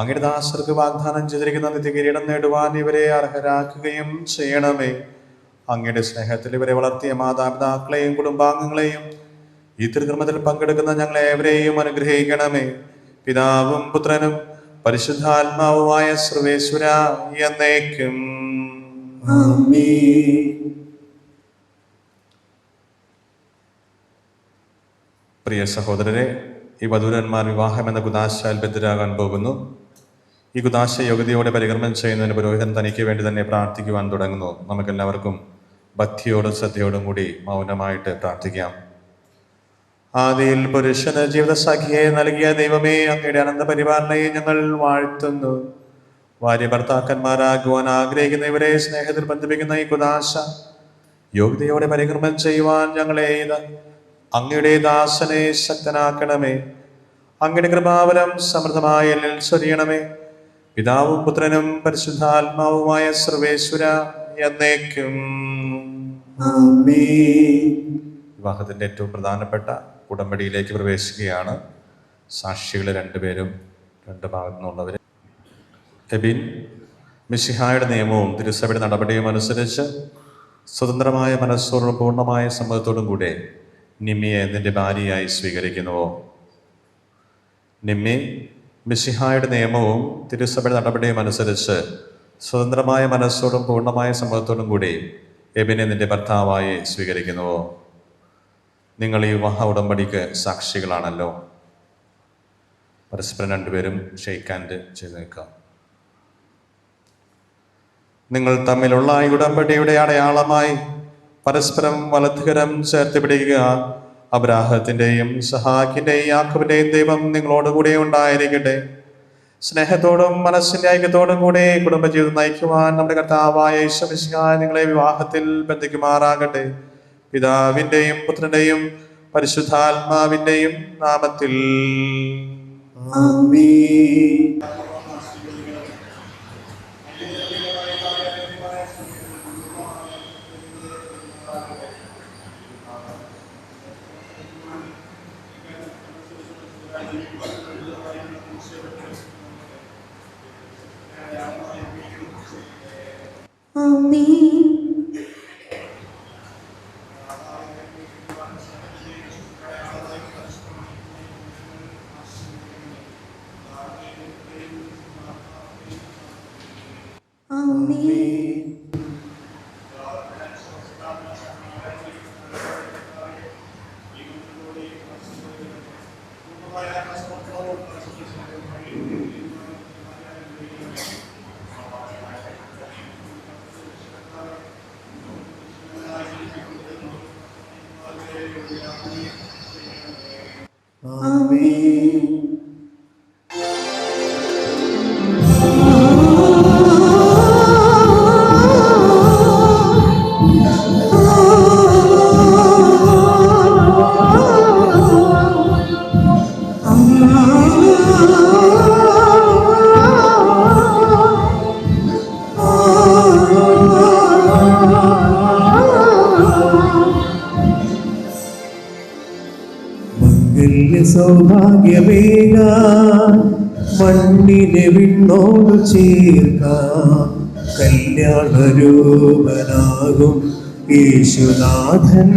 Speaker 3: അങ്ങയുടെ ദാസർക്ക് വാഗ്ദാനം ചെയ്തിരിക്കുന്ന നിത്യകിരീടം നേടുവാൻ ഇവരെ അർഹരാക്കുകയും ചെയ്യണമേ. അങ്ങയുടെ സ്നേഹത്തിൽ ഇവരെ വളർത്തിയ മാതാപിതാക്കളെയും കുടുംബാംഗങ്ങളെയും ഈ തിരുകർമ്മത്തിൽ പങ്കെടുക്കുന്ന ഞങ്ങളേവരെയും അനുഗ്രഹിക്കണമേ. പിതാവും പുത്രനും പരിശുദ്ധാത്മാവുമായ സർവേശ്വര എന്നേക്കും. പ്രിയ സഹോദരരെ, ഈ വധൂരന്മാർ വിവാഹം എന്ന കുദാശയിൽ ബദ്ധരാകാൻ പോകുന്നു. ഈ കുദാശ യോഗ്യതയോടെ പരികർമ്മം ചെയ്യുന്നതിന് പുരോഹിതൻ തനിക്ക് വേണ്ടി തന്നെ പ്രാർത്ഥിക്കുവാൻ തുടങ്ങുന്നു. നമുക്കെല്ലാവർക്കും ഭക്തിയോടും ശ്രദ്ധയോടും കൂടി മൗനമായിട്ട് പ്രാർത്ഥിക്കാം. ആദിയിൽ പുരുഷന് ജീവിതസാഖിയെ നൽകിയ ദൈവമേ, അങ്ങയുടെ അനന്ത പരിപാലനയെ ഞങ്ങൾ വാഴ്ത്തുന്നു. ഭാര്യ ഭർത്താക്കന്മാരാകുവാൻ ആഗ്രഹിക്കുന്ന ഇവരെ സ്നേഹത്തിൽ ബന്ധിപ്പിക്കുന്ന ഈ കുദാശ യോഗ്യതയോടെ പരികർമ്മം ചെയ്യുവാൻ ഞങ്ങളെ അങ്ങയുടെ ദാസനെ ശക്തനാക്കണമേ. അങ്ങയുടെ കൃപാവരം സമൃദ്ധമായ എന്നിൽ ചൊരിയണമേ. പിതാവും പുത്രനും പരിശുദ്ധാത്മാവുമായ സർവേശ്വര എന്നേക്കും. വിവാഹത്തിന്റെ ഏറ്റവും പ്രധാനപ്പെട്ട ഉടമ്പടിയിലേക്ക് പ്രവേശിക്കുകയാണ്. സാക്ഷികൾ രണ്ടുപേരും രണ്ട് ഭാഗത്തു നിന്നുള്ളവർ. എബിൻ മിശിഹായുടെ നിയമവും തിരുസഭയുടെ നടപടിയും അനുസരിച്ച് സ്വതന്ത്രമായ മനസ്സോടും പൂർണ്ണമായ സമ്മതത്തോടും കൂടെ നിമ്മിയെ നിന്റെ ഭാര്യയായി സ്വീകരിക്കുന്നുവോ? നിമ്മി മിശിഹായുടെ നിയമവും തിരുസഭയുടെ നടപടിയും അനുസരിച്ച് സ്വതന്ത്രമായ മനസ്സോടും പൂർണ്ണമായ സമ്മതത്തോടും കൂടി എബിനെ നിന്റെ ഭർത്താവായി സ്വീകരിക്കുന്നുവോ? നിങ്ങൾ ഈ വിവാഹ ഉടമ്പടിക്ക് സാക്ഷികളാണല്ലോ. പരസ്പരം രണ്ടുപേരും ഷെയ്ക്ക് ഹാൻഡ് ചെയ്ത് നിൽക്കാം. നിങ്ങൾ തമ്മിലുള്ള ഈ ഉടമ്പടിയുടെ അടയാളമായി പരസ്പരം വലതുകരം ചേർത്ത് പിടിക്കുക. അബ്രാഹത്തിൻ്റെയും ഇസ്ഹാക്കിൻ്റെയും യാക്കോബിൻ്റെയും ദൈവം നിങ്ങളോടുകൂടെ ഉണ്ടായിരിക്കട്ടെ. സ്നേഹത്തോടും മനസ്സിൻ്റെ ഐക്യത്തോടും കൂടെ കുടുംബജീവിതം നയിക്കുവാൻ നമ്മുടെ കർത്താവായ യേശു മിശിഹാ നിങ്ങളെ വിവാഹത്തിൽ ബന്ധിക്കുമാറാകട്ടെ. പിതാവിൻ്റെയും പുത്രൻ്റെയും പരിശുദ്ധാത്മാവിൻ്റെയും നാമത്തിൽ.
Speaker 5: സൗഭാഗ്യമേക മണ്ണിനെ വിണ്ണോട് ചേർക്കാം. കല്യാണരൂപനാകും യേശുനാഥൻ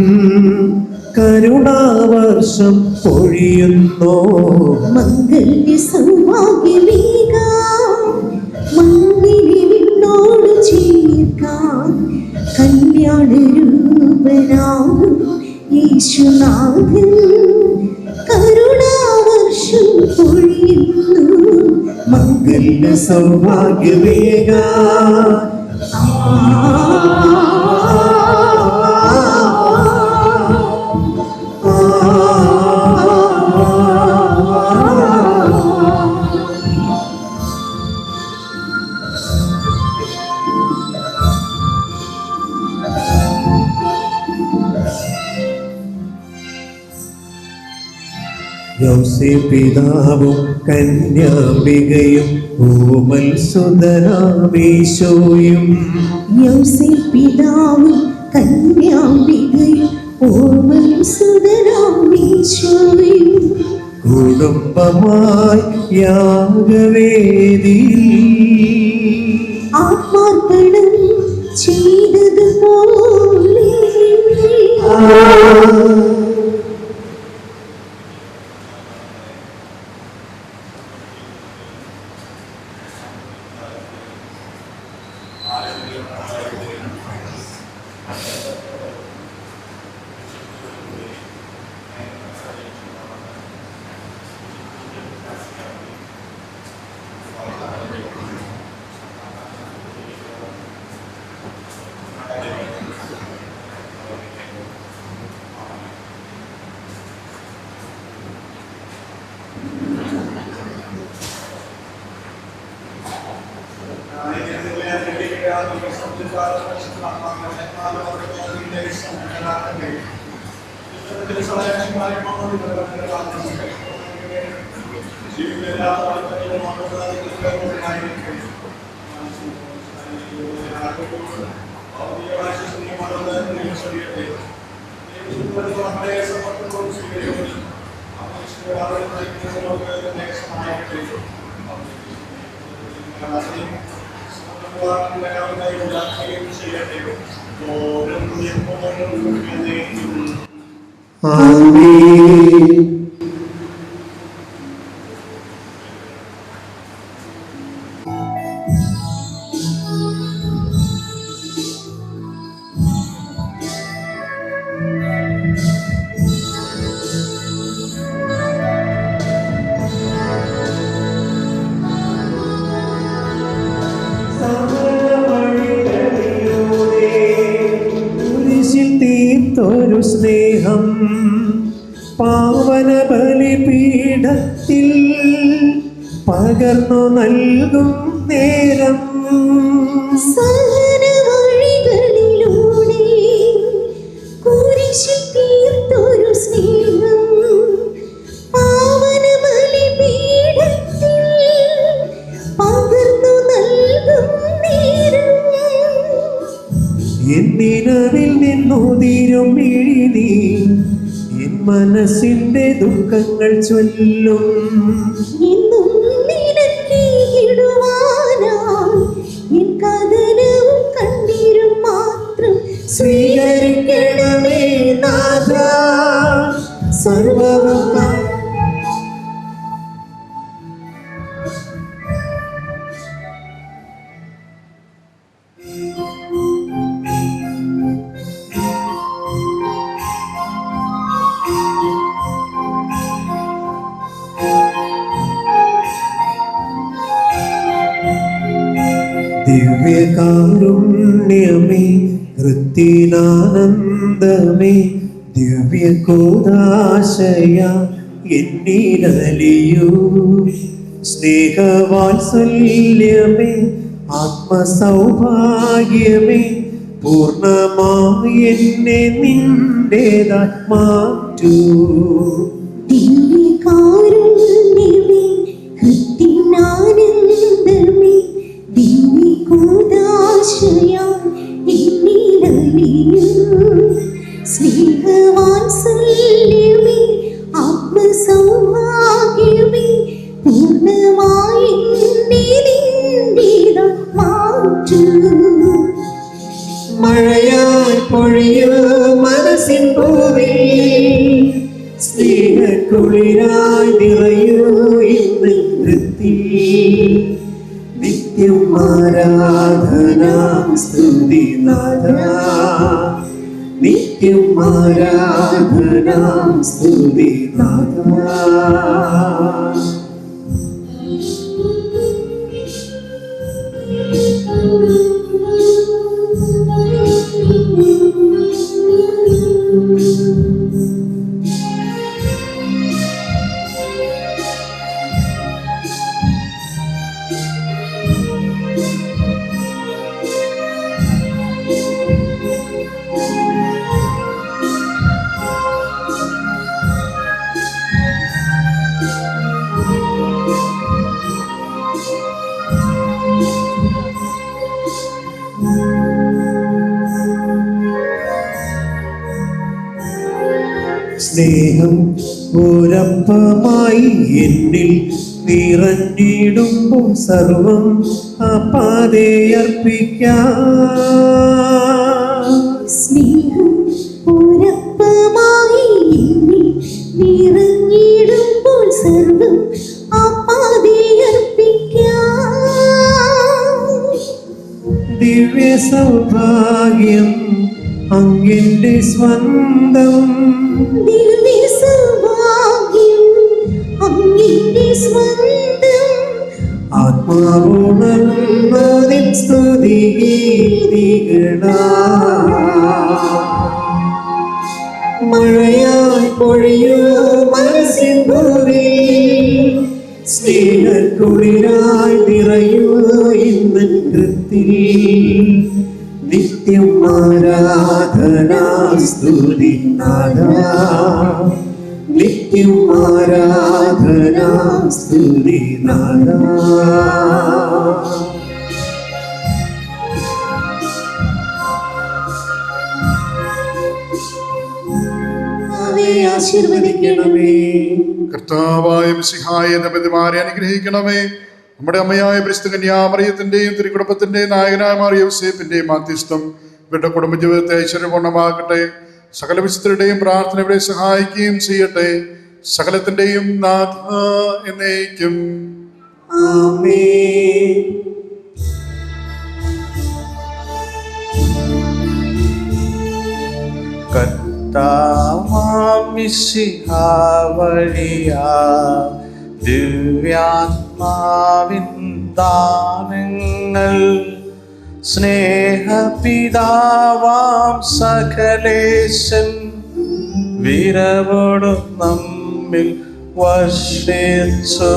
Speaker 5: കരുണാവർഷം പൊഴിയുന്നു.
Speaker 6: മംഗല്യ സൗഭാഗ്യമേക മണ്ണിനെ വിണ്ണോട് ചേർക്കാം. കല്യാണരൂപനാകും യേശുനാഥൻ കരുണാവർഷം പൊഴിയുന്നു.
Speaker 5: മംഗല്യ സൗഭാഗ്യമേക പിതാവും കന്യാംബികയും ഓമൽ സുതരാമീശോയും.
Speaker 6: പിതാവും കന്യാംബികയും ഓമൽ സുതരാമീശോയും
Speaker 5: കുടുംബമായി യാഗവേദി
Speaker 6: ആത്മാർപ്പണം ചെയ്തതുപോലെ
Speaker 5: തീർത്തൊരു സ്നേഹം പാവന ബലിപീഠത്തിൽ പകർന്നു നൽകും നേരം
Speaker 6: സഹന വഴികളിലൂടെ കുരിശിൽ തീർത്തൊരു സ്നേഹം പാവന ബലിപീഠത്തിൽ പകർന്നു നൽകും നേരം
Speaker 5: എന്നിനവിൽ നിന്നുതിരും എഴുതി എൻ മനസ്സിന്റെ ദുഃഖങ്ങൾ ചൊല്ലും
Speaker 6: എന്നും നിനക്കിടുവാനായി എൻ കഥനവും കണ്ണീരും മാത്രം
Speaker 5: സ്വീകരിക്കണമേ നാഥ സർവവും ദിവ്യകാരുണ്യമേ ഹൃത്തിനാനന്ദമേ ദിവ്യകൂദാശയ എന്നിലലിയൂ സ്നേഹവാത്സല്യമേ ആത്മസൗഭാഗ്യമേ പൂർണ്ണമായി എന്നെ നിന്റേതായി മാറ്റൂ
Speaker 6: ദിവ്യകാരുണ്യമേ ഹൃത്തിനാനന്ദമേ ദിവ്യകൂദാശയായി എന്നിലലിയൂ സ്നേഹവാത്സല്യമേ ആത്മസൗഭാഗ്യമേ പൂർണ്ണമായി എന്നെ നിന്റേതായി മാറ്റൂ
Speaker 5: മഴയായി പൊഴിയൂ മനസ്സിൻ പൂവിൽ സ്നേഹക്കുളിരായി നിറയൂ ഇന്ന് വൃത്തിയിൽ നിത്യം ആരാധന സ്തുതി നാഥ നിത്യം ആരാധന സ്തുതി നാഥ സ്നേഹം ഒരപ്പമായി എന്നിൽ നിറഞ്ഞിടുമ്പോൾ സർവം അപ്പാതയർപ്പിക്കാം.
Speaker 6: സ്നേഹം ഒരപ്പമായി എന്നിൽ നിറഞ്ഞിടുമ്പോൾ സർവം അപ്പാതയർപ്പിക്കാം.
Speaker 5: ദിവ്യ സൗഭാഗ്യം അങ്ങെന്റെ സ്വന്തം,
Speaker 6: ദിവ്യ സൗഭാഗ്യം അങ്ങയുടെ സ്വന്തം.
Speaker 5: ആത്മാവുണർന്നതിൻ സ്തുതിഗീതികളാ മഴയായി പൊഴിയൂ മനസ്സിൻ ഭൂമിയിൽ, സ്നേഹക്കുളിരായി നിറയൂ ഇന്നൻ കൃത്തിൽ. നിത്യം ആരാധന സ്തുതി നാഥാ, നിത്യം ആരാധന സ്തുതി നാഥാ. ആശീർവദിക്കണമേ.
Speaker 4: കർത്താവായ മിശിഹായ ദമ്പതിമാരെ അനുഗ്രഹിക്കണമേ. നമ്മുടെ അമ്മയായ പരിശുദ്ധ കന്യാമറിയത്തിന്റെയും തിരുക്കുടുംബത്തിന്റെയും നായകനായ മാറിയ യോസേപ്പിന്റെയും മാധ്യസ്ഥം ഇവരുടെ കുടുംബജീവിതത്തെ ഐശ്വര്യപൂർണ്ണമാകട്ടെ. സകല വിശുദ്ധരുടെയും പ്രാർത്ഥന ഇവരെ സഹായിക്കുകയും ചെയ്യട്ടെ. സകലത്തിന്റെയും നാഥ എന്നേക്കും
Speaker 5: ആമേൻ.
Speaker 3: കർത്താവാമിശിഹാവഴിയാ ദിവ്യാത്മാവിൻ ദാനങ്ങൾ സ്നേഹപിതാവാം സകലേശൻ വിരവോടും നമ്മിൽ വർഷിച്ചു.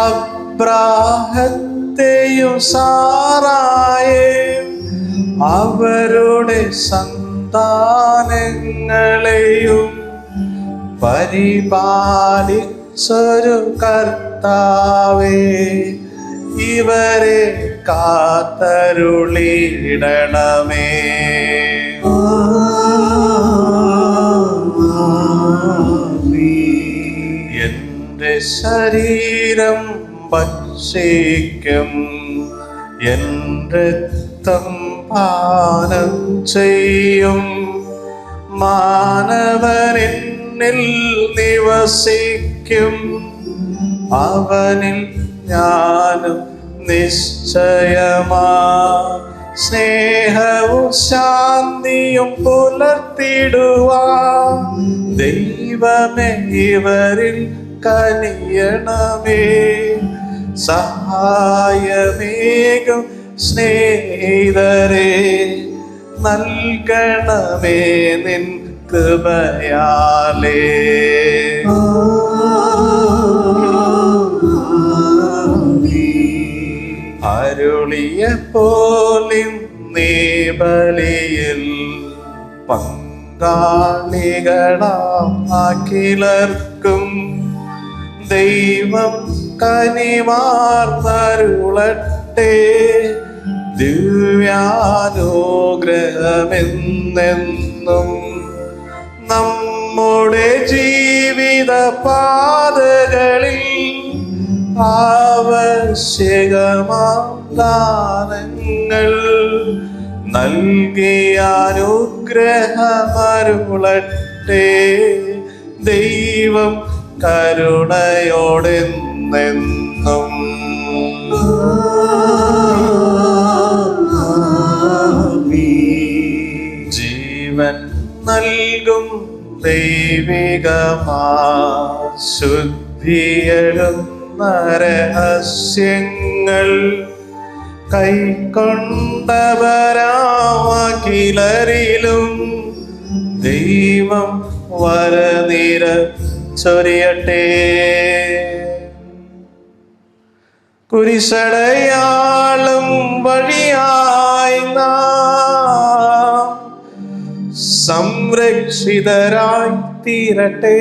Speaker 3: അബ്രാഹത്തെയും സാറായെയും അവരുടെ സന്താനങ്ങളെയും പരിപാലിച്ചൊരു കർത്താവേ, ഇവരെ കാത്തരുളിടണമേ. എന്റെ ശരീരം ഭക്ഷിക്കും, എന്റെ രക്തം പാനം ചെയ്യും. മാനവനെന്നിൽ നിവസിക്കും, അവനിൽ ഞാനും നിശ്ചയമാ. സ്നേഹവും ശാന്തിയും പുലർത്തിടുവാൻ ദൈവമേ ഇവരിൽ കനിയണമേ. സഹായമേകും സ്നേഹിതരെ നൽകണമേ നിൻ കൃപയാലേ. അരുളിയ പോലിൻ നീ ബലിയിൽ പങ്കാളികളാം അഖിലർക്കും ദൈവം കനിമാർന്നരുളട്ടെ. ദിവ്യാനുഗ്രഹമെന്നെന്നും നമ്മുടെ ജീവിത പാതകളിൽ ആവശ്യകമാം ദാനങ്ങൾ നൽകിയ അനുഗ്രഹമരുളട്ടെ. ദൈവം കരുണയോടെന്നെന്നും. ജീവൻ നൽകും ദൈവികമാ ശുദ്ധിയെഴുന്ന രഹസ്യങ്ങൾ കൈക്കൊണ്ടവരാമഖിലരിലും ദൈവം വരനിര ചൊരിയട്ടെ. കുരിശടയാളം വഴിയായി നാം സംരക്ഷിതരായി തീരട്ടെ.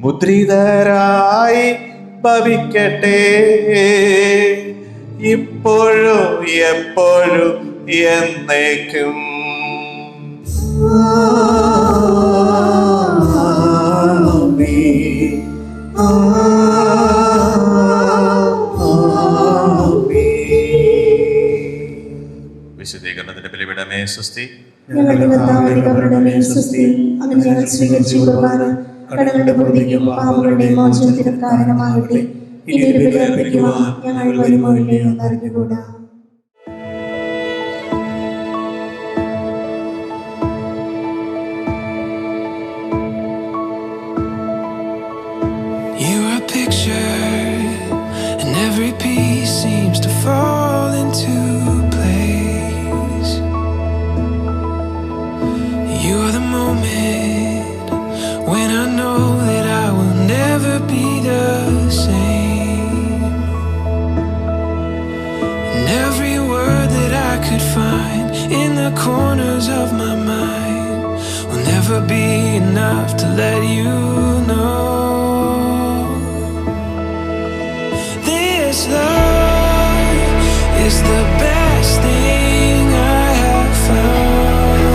Speaker 3: മുദ്രിതരായി ഭവിക്കട്ടെ. ഇപ്പോഴും എപ്പോഴും എന്നേക്കും. വിശുദ്ധീകരണത്തിന്റെ ബലിപീഠമേ സ്വസ്തി.
Speaker 6: ഞങ്ങളുടെ കർത്താവിന്റെ കബറിടമേ സ്വസ്തി. അങ്ങനെ ഞങ്ങൾ സ്വീകരിച്ച കുർബാന കടങ്ങളുടെ പൊറുതിക്കും പാപങ്ങളുടെ മോചനത്തിനും കാരണമാകട്ടെ. ഇനി ഒരു ബലി അർപ്പിക്കുവാൻ ഞങ്ങൾ വരുമോ ഇല്ലയോ എന്നറിഞ്ഞുകൂടാ.
Speaker 8: You are pictured, and every piece seems to fall into place. You are the moment when I know that I will never be the same. And every word that I could find in the corners of my mind will never be enough to let you know. This love is the best thing I have found.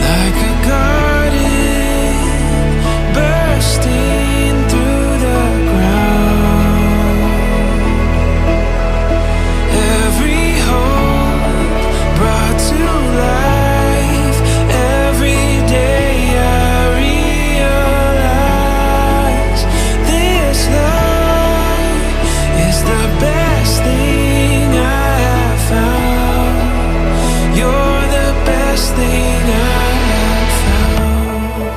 Speaker 8: Like a garden bursting through the ground. Every hope brought to life. Every day I realize this love is the best thing I have found. You're the best thing I have found.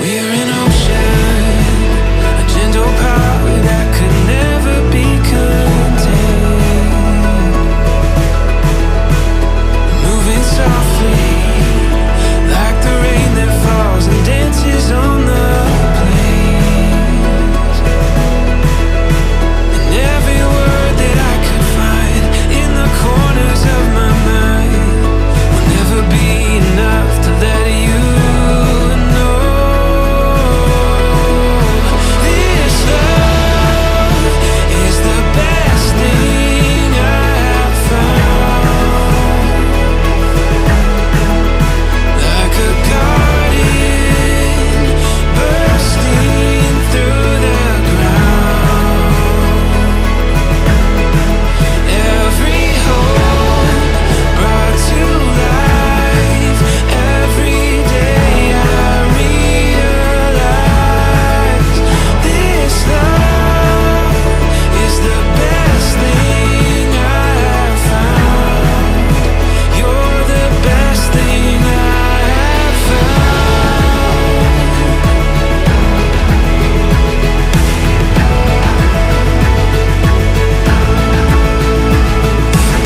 Speaker 8: We're an ocean, a gentle power that could never be contained. Moving softly, like the rain that falls and dances on the plains. And every word that I could find in the corners of my mind will never be enough to let you know. This love is the best thing I have found. Like a garden bursting through the ground. Every hope brought to life. Every day I realize this love is the best thing I have found. You're the best thing I have found.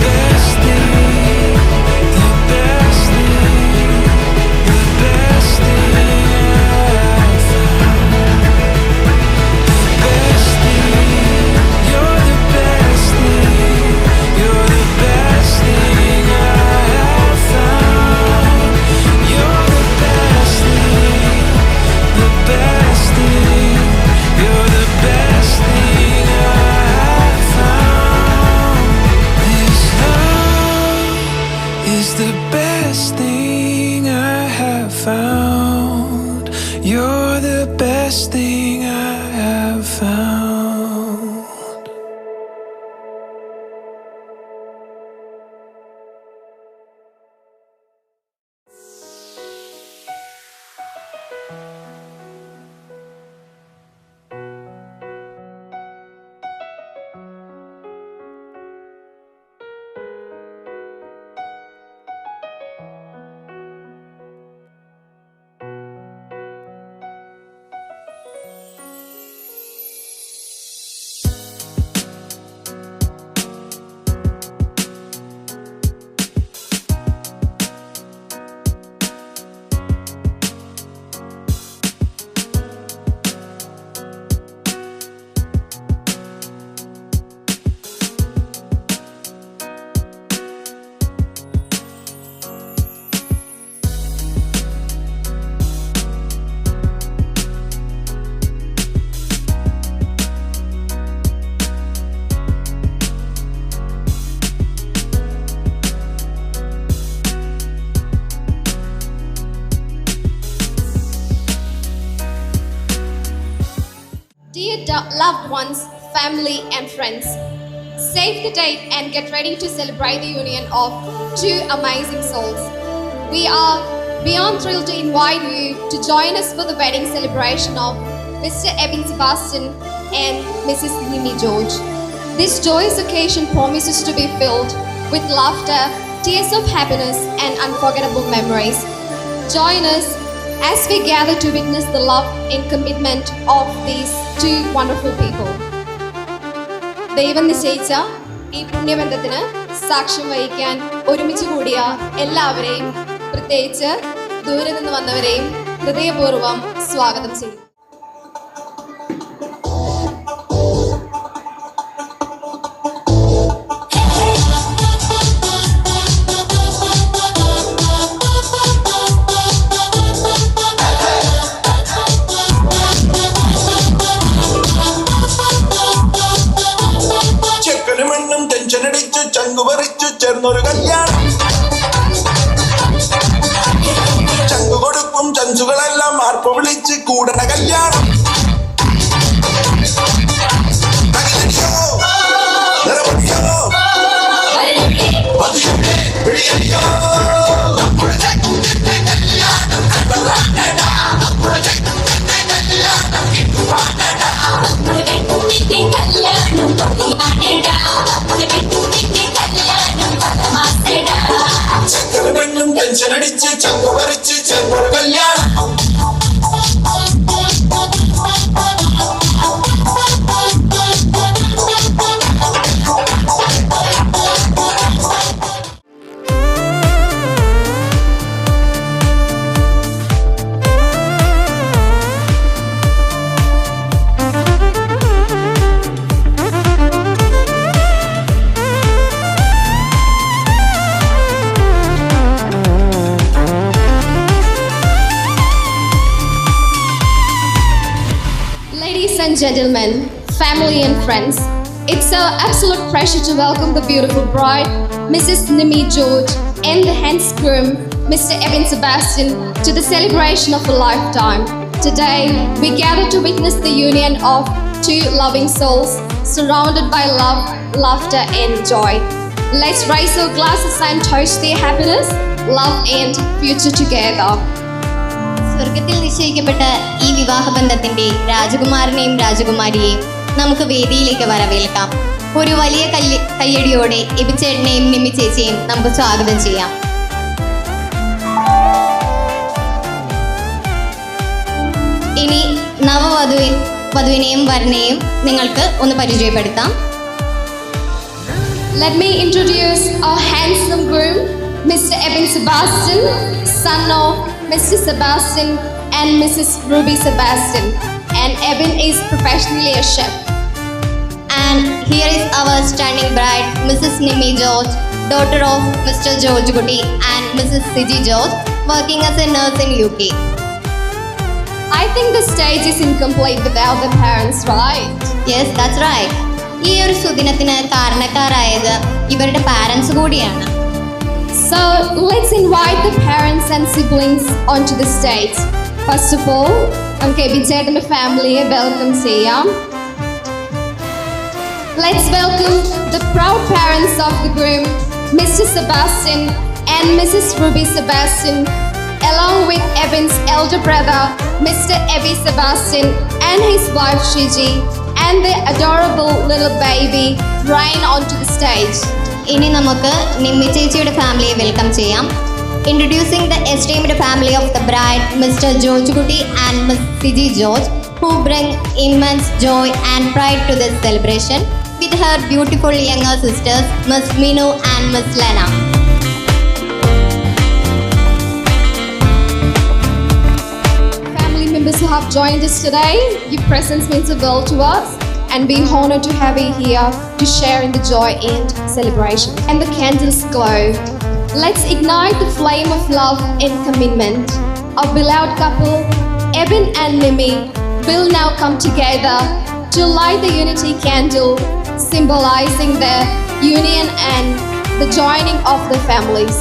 Speaker 8: Best thing, the best thing, the best thing I have found. Best thing, you're the best thing, you're the best thing I have found. You're the best thing, the best thing, you're the best thing I have found. This love is the best thing I have found. You're the best thing I have found.
Speaker 9: loved ones, family, and friends. Save the date and get ready to celebrate the union of two amazing souls. We are beyond thrilled to invite you to join us for the wedding celebration of Mr. Eben Sebastian and Mrs. Nimi George. This joyous occasion promises to be filled with laughter, tears of happiness, and unforgettable memories. Join us as we gather to witness the love and commitment of these two wonderful people. ദൈവം നിശ്ചയിച്ച ഈ പുണ്യബന്ധത്തിന് സാക്ഷ്യം വഹിക്കാൻ ഒരുമിച്ച് കൂടിയ എല്ലാവരെയും, പ്രത്യേകിച്ച് ദൂരെ നിന്ന് വന്നവരെയും ഹൃദയപൂർവ്വം സ്വാഗതം ചെയ്യും.
Speaker 10: ചങ്കുപറിച്ചു ചേർന്നൊരു കല്യാണം, ചങ്കു കൊടുക്കും ചഞ്ചുകളെല്ലാം മാർപ്പ് വിളിച്ച് കൂടണ കല്യാണം. ചക്കരമെന്നും ടെൻഷനടിച്ച് ചങ്കു പറിച്ച് ചേർന്നൊരു കല്യാണം.
Speaker 9: And gentlemen, family and friends, it's an absolute pleasure to welcome the beautiful bride, Mrs. Nimi George, and the hen's groom, Mr. Eben Sebastian, to the celebration of a lifetime. Today, we gather to witness the union of two loving souls, surrounded by love, laughter, and joy. Let's raise our glasses and toast their happiness, love, and future together.
Speaker 11: സ്വർഗത്തിൽ നിശ്ചയിക്കപ്പെട്ട ഈ വിവാഹബന്ധത്തിന്റെ രാജകുമാരനെയും രാജകുമാരിയെയും നമുക്ക് വേദിയിലേക്ക് വരവേൽക്കാം. ഒരു വലിയ കയ്യടിയോടെ എബിച്ചേട്ടനെയും നിമ്മി ചേച്ചിയെയും നമുക്ക് സ്വാഗതം ചെയ്യാം. ഇനി വധുവിനെയും വരനെയും നിങ്ങൾക്ക് ഒന്ന് പരിചയപ്പെടുത്താം.
Speaker 9: Let me introduce our handsome groom, Mr. Eben Sebastian, son of Mr. Sebastian and Mrs. Ruby Sebastian, and Eben is professionally a chef.
Speaker 11: And here is our stunning bride, Mrs. Nimi George, daughter of Mr. George Gutti and Mrs. Siji George, working as a nurse in UK.
Speaker 9: I think the stage is incomplete without the parents, right?
Speaker 11: Yes, that's right. ഈ ഒരു സുദിനത്തിന് കാരണക്കാരായത് ഇവരുടെ പാരൻസ് കൂടിയാണ്.
Speaker 9: So let's invite the parents and siblings onto the stage. First of all, okay, Bijet's family, welcome ചെയ്യാം. Let's welcome the proud parents of the groom, Mr. Sebastian and Mrs. Ruby Sebastian, along with Eben's elder brother, Mr. Ebi Sebastian, and his wife Shiji, and their adorable little baby Ryan onto the stage.
Speaker 11: ഇനി നമുക്ക് നിമ്മി ചേച്ചിയുടെ ഫാമിലിയെ വെൽക്കം ചെയ്യാം. Introducing the esteemed family of the bride, Mr. George Gutti and Miss Siji George, who bring immense joy and pride to this celebration with her beautiful younger sisters, Miss Minu and Miss Lena.
Speaker 9: Family members who have joined us today, your presence means the world to us, and we're honored to have you here to share in the joy and celebration. And the candles glow. Let's ignite the flame of love and commitment. Our beloved couple, Eben and Nimi, will now come together to light the unity candle, symbolizing the union and the joining of the families.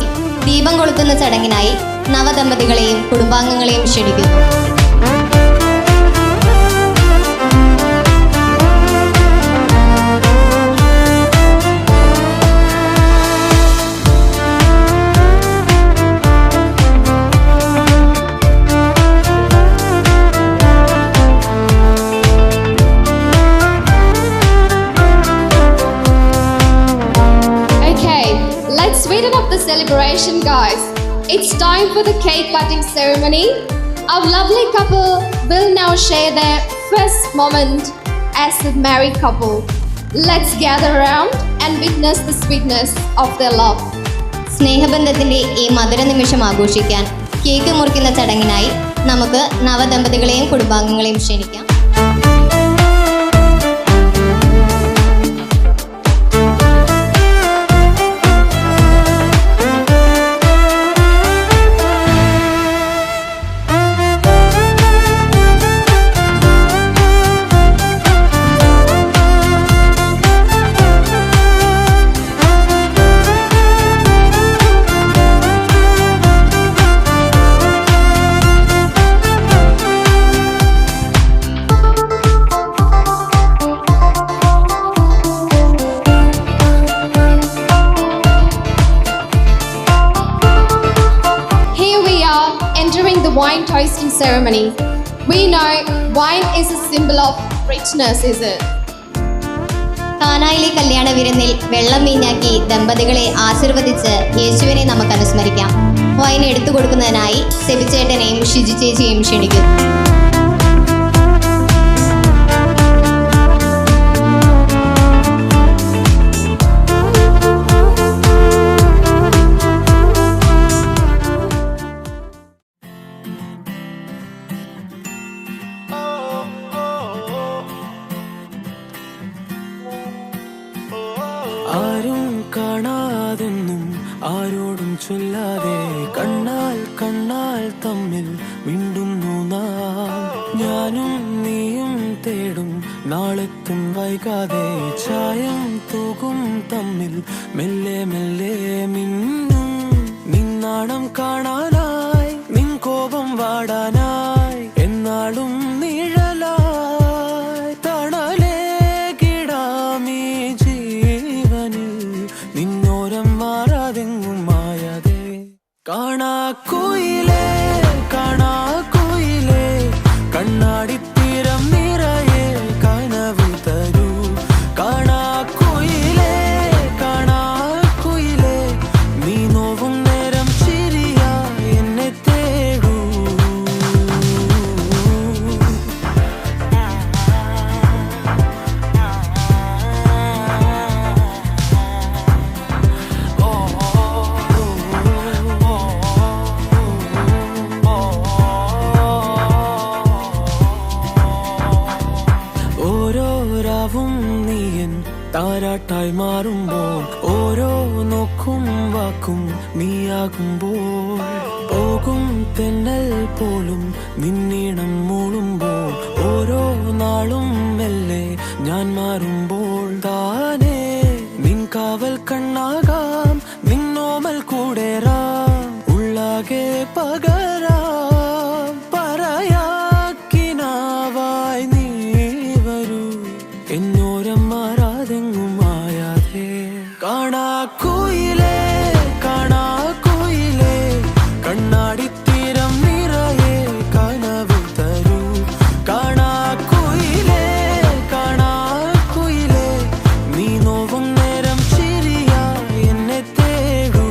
Speaker 11: ദീപം കൊളുത്തുന്ന ചടങ്ങിനായി നവദമ്പതികളെയും കുടുംബാംഗങ്ങളെയും ക്ഷണിക്കുന്നു.
Speaker 9: sweeten up the celebration, guys. It's time for the cake cutting ceremony. Our lovely couple will now share their first moment as a married couple. Let's gather around and witness the sweetness of their love.
Speaker 11: സ്നേഹബന്ധത്തിന്റെ ഈ മധുര നിമിഷം ആഘോഷിക്കാൻ കേക്ക് മുറിക്കുന്ന ചടങ്ങിനായി നമുക്ക് നവദമ്പതികളെയും കുടുംബാംഗങ്ങളെയും ക്ഷണിക്കാം.
Speaker 9: Wine tasting ceremony. We know wine is a symbol of richness, is it?
Speaker 11: കാനായിലെ കല്യാണ വിരുന്നിൽ വെള്ളം വീഞ്ഞാക്കി ദമ്പതികളെ ആശീർവദിച്ച് യേശുവിനെ നമുക്ക് അനുസ്മരിക്കാം. വൈൻ എടുത്തു കൊടുക്കുന്നതിനായി സെബിച്ചേട്ടനെയും ഷിജി ചേച്ചിയെയും ക്ഷണിക്കുന്നു.
Speaker 8: ആരും കാണാതെന്നും ആരോടും ചൊല്ലാതെ കണ്ണാൽ കണ്ണാൽ തമ്മിൽ മിണ്ടുന്നു നാം. ഞാനും നീയും തേടും നാളെത്തും വൈകാതെ ചായം തൂകും തമ്മിൽ മെല്ലെ മെല്ലെ മിന്നും. നിന്നാണം കാണാനായി നിൻ കോപം വാടാനായി എന്നാളും നിഴലായി തണലേ കിടാമീ ജീവനിൽ നിന്നോരം മാറാതെങ്ങും മായാതെ. കാണാക്കുയിലേ കാണാക്കുയിലേ കണ്ണാടിത്തീരം നിറയെ കനവ് തരൂ. കാണാക്കുയിലേ കാണാക്കുയിലേ നീ നോവും നേരം ചിരിയായി എന്നെ തേടൂ. ഓരോ രാവും നീയൻ താരാട്ടായി മാറുമ്പോൾ ഓരോ നോക്കും വാക്കും നീയാകുമ്പോൾ പോകും തെന്നൽ പോലും നിന്നീണം മൂളുമ്പോൾ ഓരോ നാളും മെല്ലെ ഞാൻ മാറുമ്പോൾ താനേ നിൻ കാവൽ കണ്ണാകാം നിന്നോമൽ കൂടേറാം ഉള്ളാകെ പകരാം പറയാക്കിനാവായി നീ വരൂ എന്നോരം മാറാതെങ്ങും മായാതെ. കാണാക്കുയിലേ കാണാക്കുയിലേ കണ്ണാടിത്തീരം നിറയെ കനവ് തരൂ. കാണാക്കുയിലേ കാണാക്കുയിലേ നീ നോവും നേരം ചിരിയായി എന്നെ തേടൂ.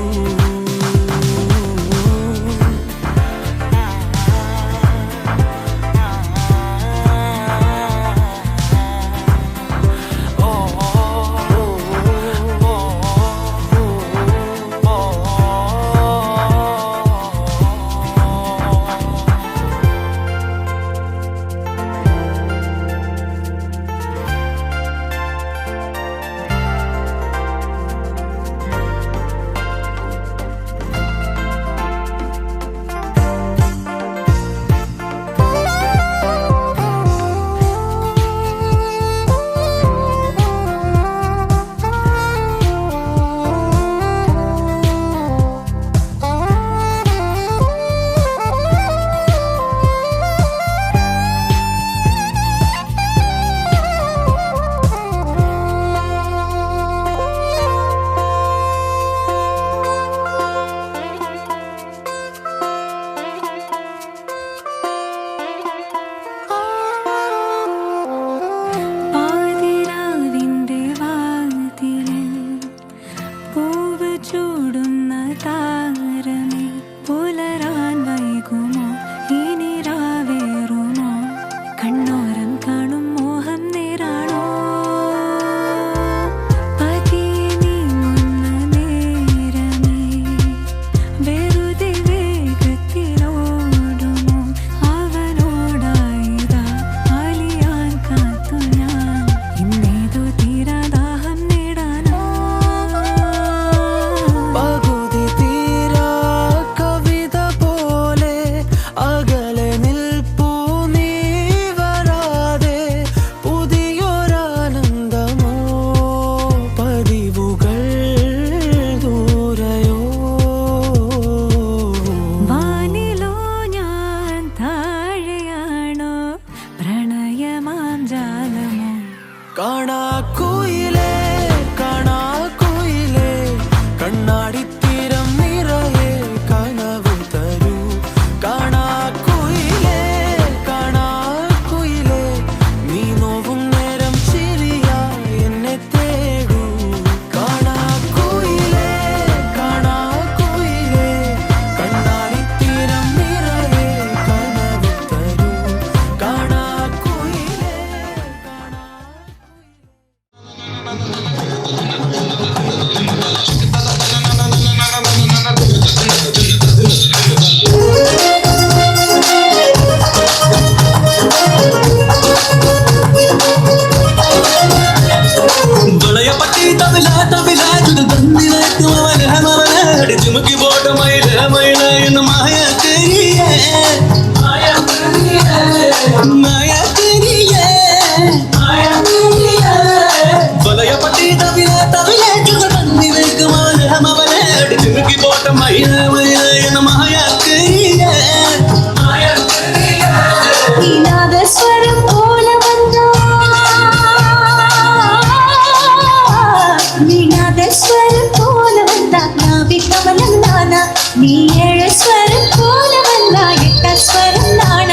Speaker 6: നീ ഏഴ് സ്വരം പോലവല്ല എട്ട സ്വരം നാണ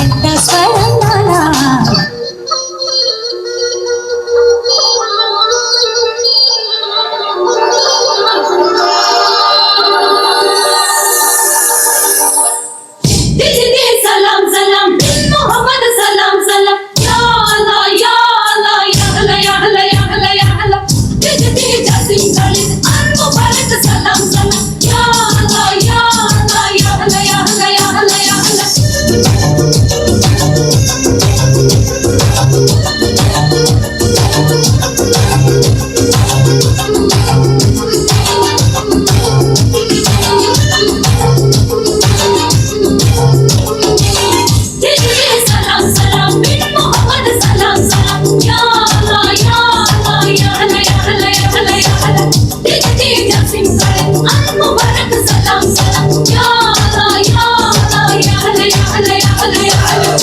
Speaker 6: എട്ട സ്വരം നാണ
Speaker 12: സലാം സലാം മുഹമ്മദ് സലാം സലാം യാ അല്ലാ യാ അല്ലാ യാ അല്ലാ യാ അല്ലാ യാ അല്ലാ യാ അല്ലാ ജിജി ജസിം ഖാലിദ് അൽ മുബാരക് സലാം സലാം യാ അല്ലാ യാ അല്ലാ യാ അല്ലാ യാ അല്ലാ യാ അല്ലാ യാ അല്ലാ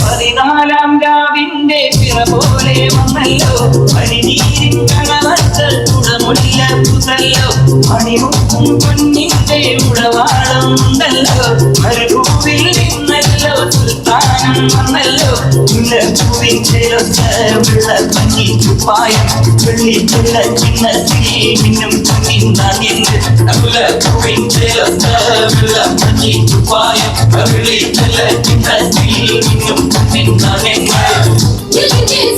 Speaker 1: പതിനാലാം രാവിന്റെ പിറ പോലെ വന്നല്ലോ പനിനീരിൻ കണവത്തൽ കുടമുല്ല പുതല്ലോ മണിമുക്കും പൊന്നിന്റെ ഉടവാളം ഉണ്ടല്ലോ മരുഭൂവിൽ നിന്നല്ലോ സുൽത്താനം വന്നല്ലോ മുല്ലപ്പൂവിൻ ചേലൊച്ച വെള്ള പഞ്ഞി കുപ്പായം വെള്ളിച്ചുള്ള ചിന്നത്തിൽ മിന്നും പൊന്നിൻ നാണ്യങ്ങൾ മുല്ലപ്പൂവിൻ ചേലൊച്ച വെള്ള പഞ്ഞി കുപ്പായം വെള്ളിച്ചുള്ള ചിന്നത്തിൽ മിന്നും പൊന്നിൻ നാണ്യങ്ങൾ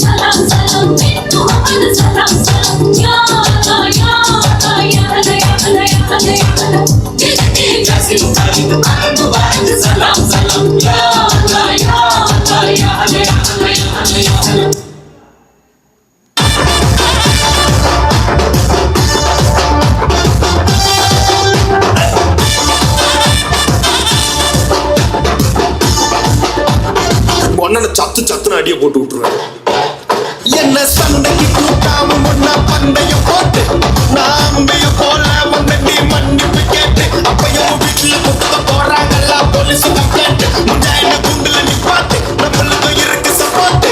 Speaker 12: സലാം സലാം മുഹമ്മദ് സലാം സലാം യാ അല്ലാ യാ അല്ലാ യാ അല്ലാ യാ അല്ലാ യാ അല്ലാ യാ അല്ലാ ജിജി ജസിം ഖാലിദ് അൽ മുബാരക് സലാം സലാം യാ അല്ലാ യാ അല്ലാ യാ അല്ലാ യാ അല്ലാ യാ അല്ലാ യാ അല്ലാ
Speaker 10: சத்து சத்துன்னு அடியை போட்டு விட்டுருவேன். என்ன சண்டைக்கு கூட்டாம ஒன்னா பண்டைய போட்டு நாம்பைய போல வந்து நீ மன்னிப்பு கேட்டு அப்பையும் வீட்டுல குத்த போறாங்கல்ல போலீஸ் கம்ப்ளைண்ட் முன்னாடி குண்டுல நீ பாட்டு நம்மளுக்கு இருக்கு சப்போர்ட்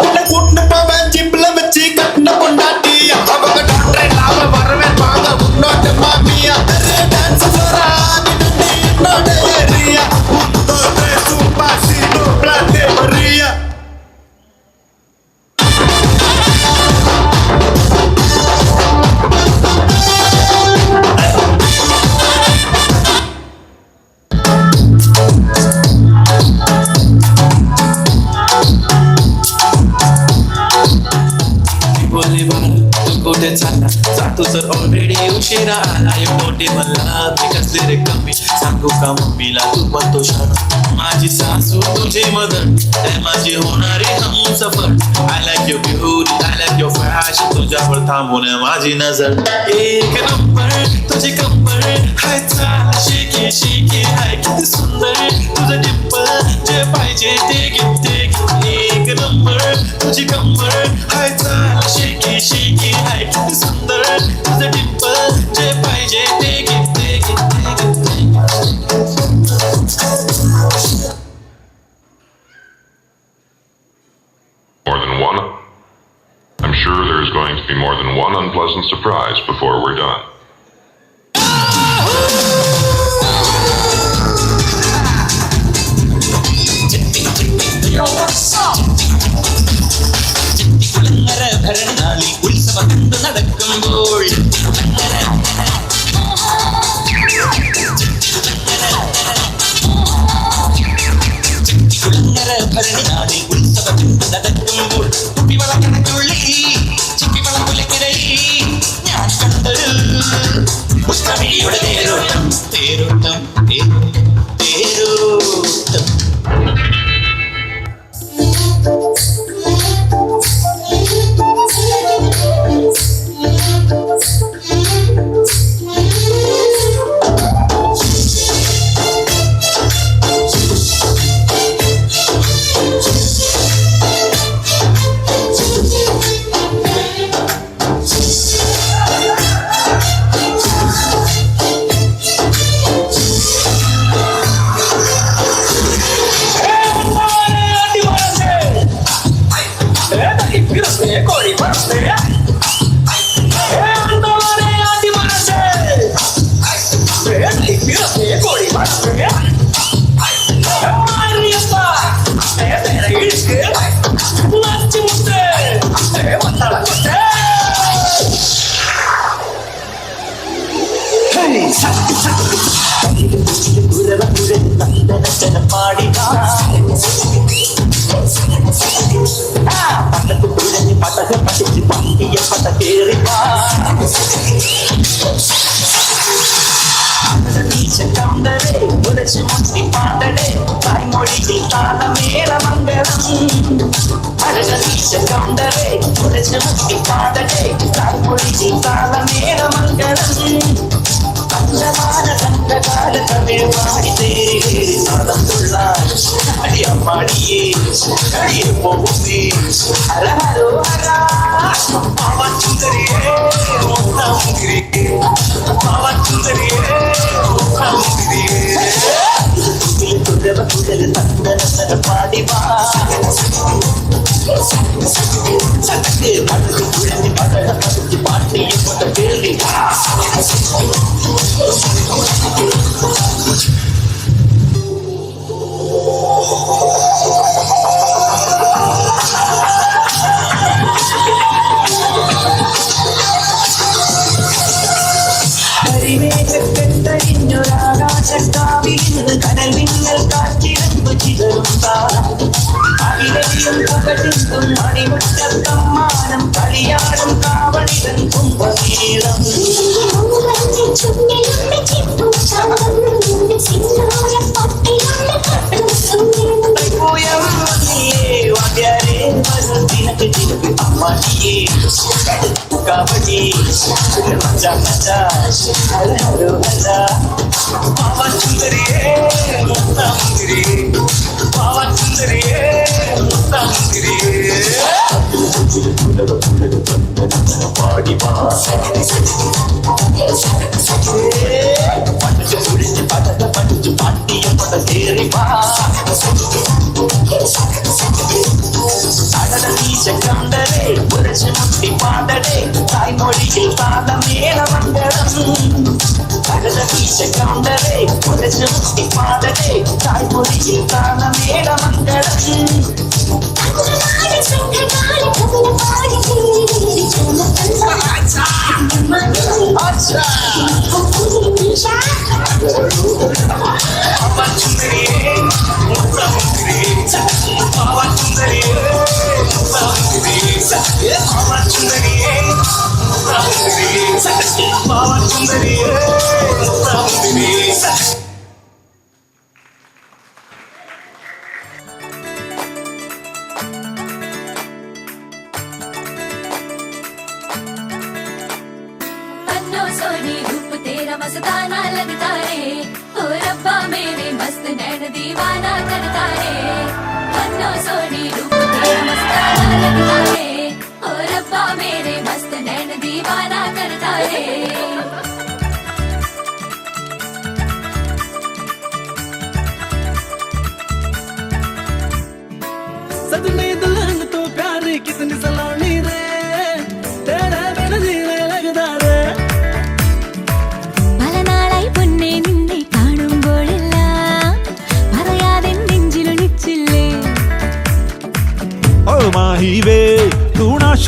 Speaker 10: உன்னை கூட்டு போவேன் ஜிப்ல வச்சு கட்டின பொண்டாட்டி அவங்க டாக்டர் இல்லாம வரவேன் வாங்க உன்னோட மாமியா டான்ஸ் போறா நீ என்னோட ஏரியா உன்னோட சும்பாசினோ பிளாட்டே மரியா
Speaker 1: Satu तर ऑलरेडी उशिरा आलाय मोठे मला बिकसले रे कमी सांगू का मम्मीला तू बनतो शान माझी सासू तुझी मदर माझी होणारी Humsafar I like your beauty I like your fashion तुझ्यावर थांबून माझी नजर एक नंबर तुझी कंबर हाय चाल शेकी शेकी हाय किती सुंदर तुझं डिंपल जे पाहिजे ते घेते एक नंबर तुझी कंबर हाय चाल शेकी शेकी हाय किती सुंदर तुझं डिंपल जे पाहिजे ते घेते
Speaker 13: More than one? I'm sure there's going to be more than one unpleasant surprise before we're done.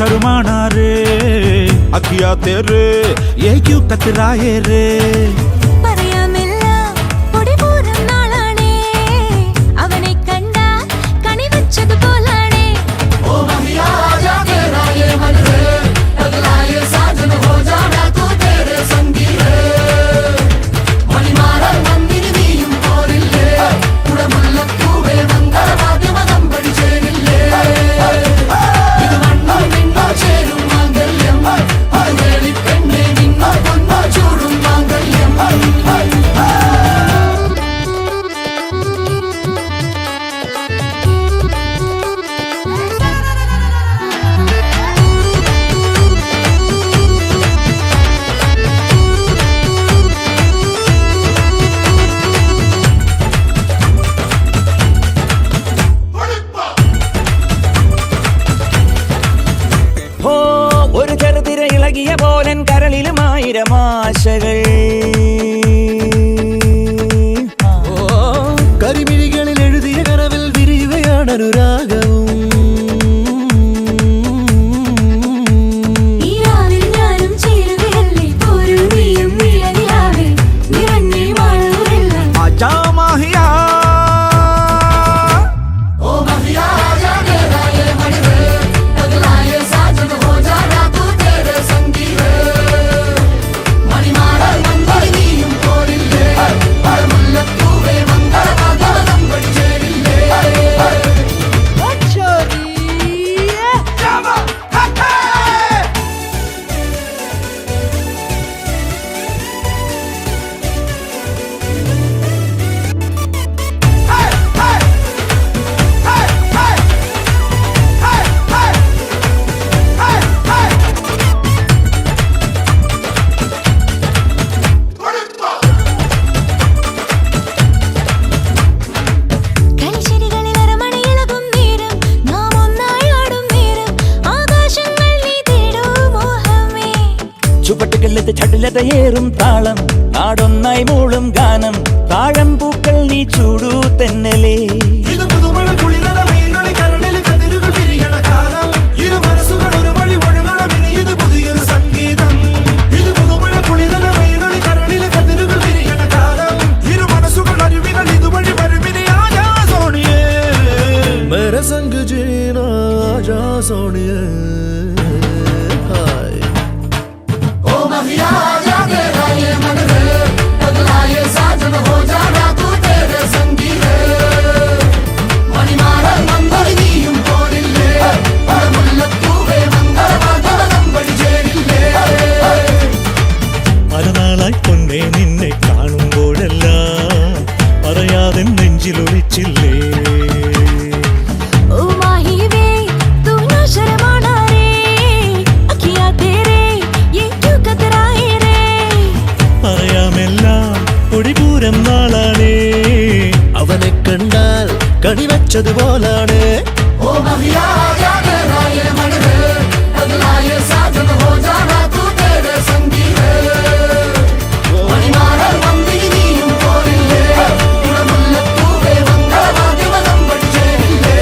Speaker 14: शर्माना रे अखिया तेरे ये क्यों कतराए रे
Speaker 1: ജനതയേറും താളം നാടൊന്നായി മൂളും ഗാനം താഴമ്പൂക്കൾ നീ ചൂടൂ തെന്നലേ
Speaker 5: मेरे संग जीना आजा सोनिए हाय
Speaker 12: ओ महिया आजा तेरा ये मन रे बदला ये साजन हो जाना तू तेरे संगी रे मणिमार मंगलिनीയും പോരില്ലേ പരമുല്ലത്തൂവേ മംഗളവാദ്യം പഠിച്ചേരില്ലേ
Speaker 5: പലനാളായി പൊന്നേ നിന്നെ കാണുമ്പോഴെല്ലാം പറയാതെ നെഞ്ചിലൊളിച്ചില്ലേ നാളാണേ അവനെ കണ്ടാൽ കണിവച്ചതുപോലാണ്
Speaker 12: ओ महिया आजा तेरा ये मन रे बदला ये साजन हो जाना तू तेरे संगी रे मणिमार मंगलिनीയും പോരില്ലേ പരമുല്ലത്തൂവേ മംഗളവാദ്യം പഠിച്ചേരില്ലേ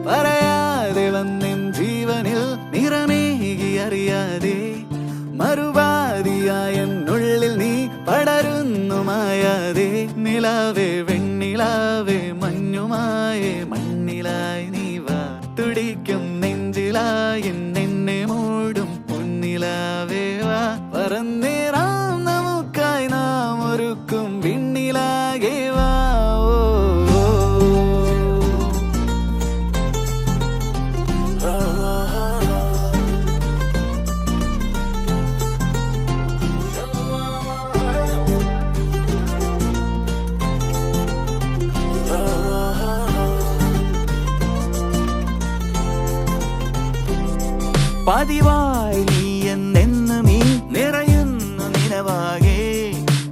Speaker 1: പറയാതെ വന്നിൻ ജീവനിൽ നിറമേകി അറിയാതെ മറുപാതിയായ എന്നുള്ളിൽ നീ പടരുന്നു മായാതെ നിലാവേ വെണ്ണിലാവേ മഞ്ഞുമായേ മണ്ണിലായി നീ വാ തുടിക്കും നെഞ്ചിലായി എന്നെ മൂടും പൊന്നിലാവേ വാ പറന്നേറാം നമുക്കായി നാം ഒരുക്കും വിണ്ണിലാകെ വാ പതിവായി നീ എന്നെന്നും നീ നിറയുന്നു നിലവാകെ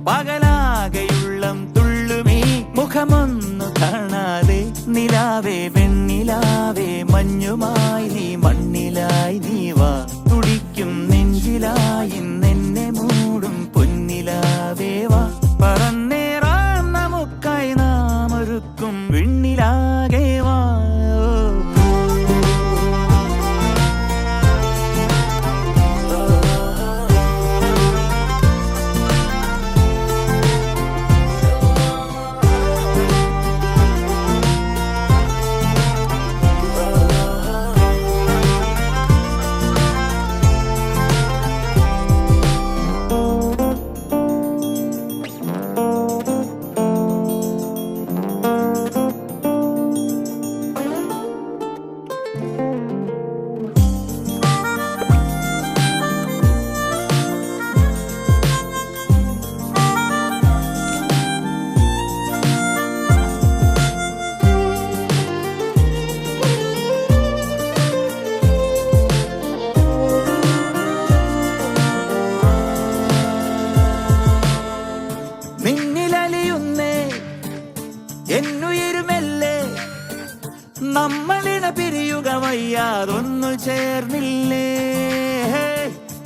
Speaker 1: പകലാകെയുള്ളം തുള്ളുമീ മുഖമൊന്നു കാണാതെ നിലാവേ വെണ്ണിലാവേ മഞ്ഞുമായി നീ മണ്ണിലായി നീ വാ തുടിക്കും നെഞ്ചിലായി എന്നെ മൂടും പൊന്നിലാവേ വാ പറന്നേറാം നമുക്കായി നാം ഒരുക്കും വിണ്ണിലാകെ വാ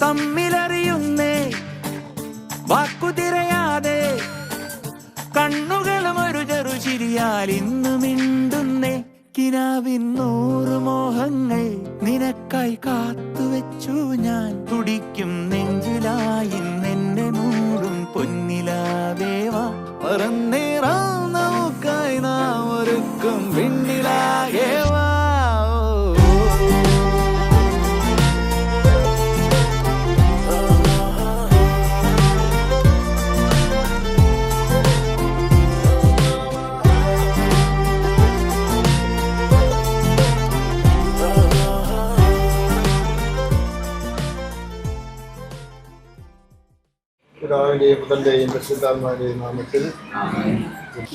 Speaker 1: തമ്മിലറിയുന്നേ വാക്കുതിരയാതെ കണ്ണുകളും ഒരു ചെറുചിരിയാൽ ഇന്നു മിണ്ടുന്നേ കിനാവിൻ 100 മോഹങ്ങൾ നിനക്കായി കാത്തുവെച്ചു ഞാൻ തുടിക്കും നെഞ്ചിലായി നിന്നെ മൂടും പൊന്നിലാവേവാ മറന്നേറാം നമുക്കായി നാം ഒരുക്കും പിന്നിലാകേവാ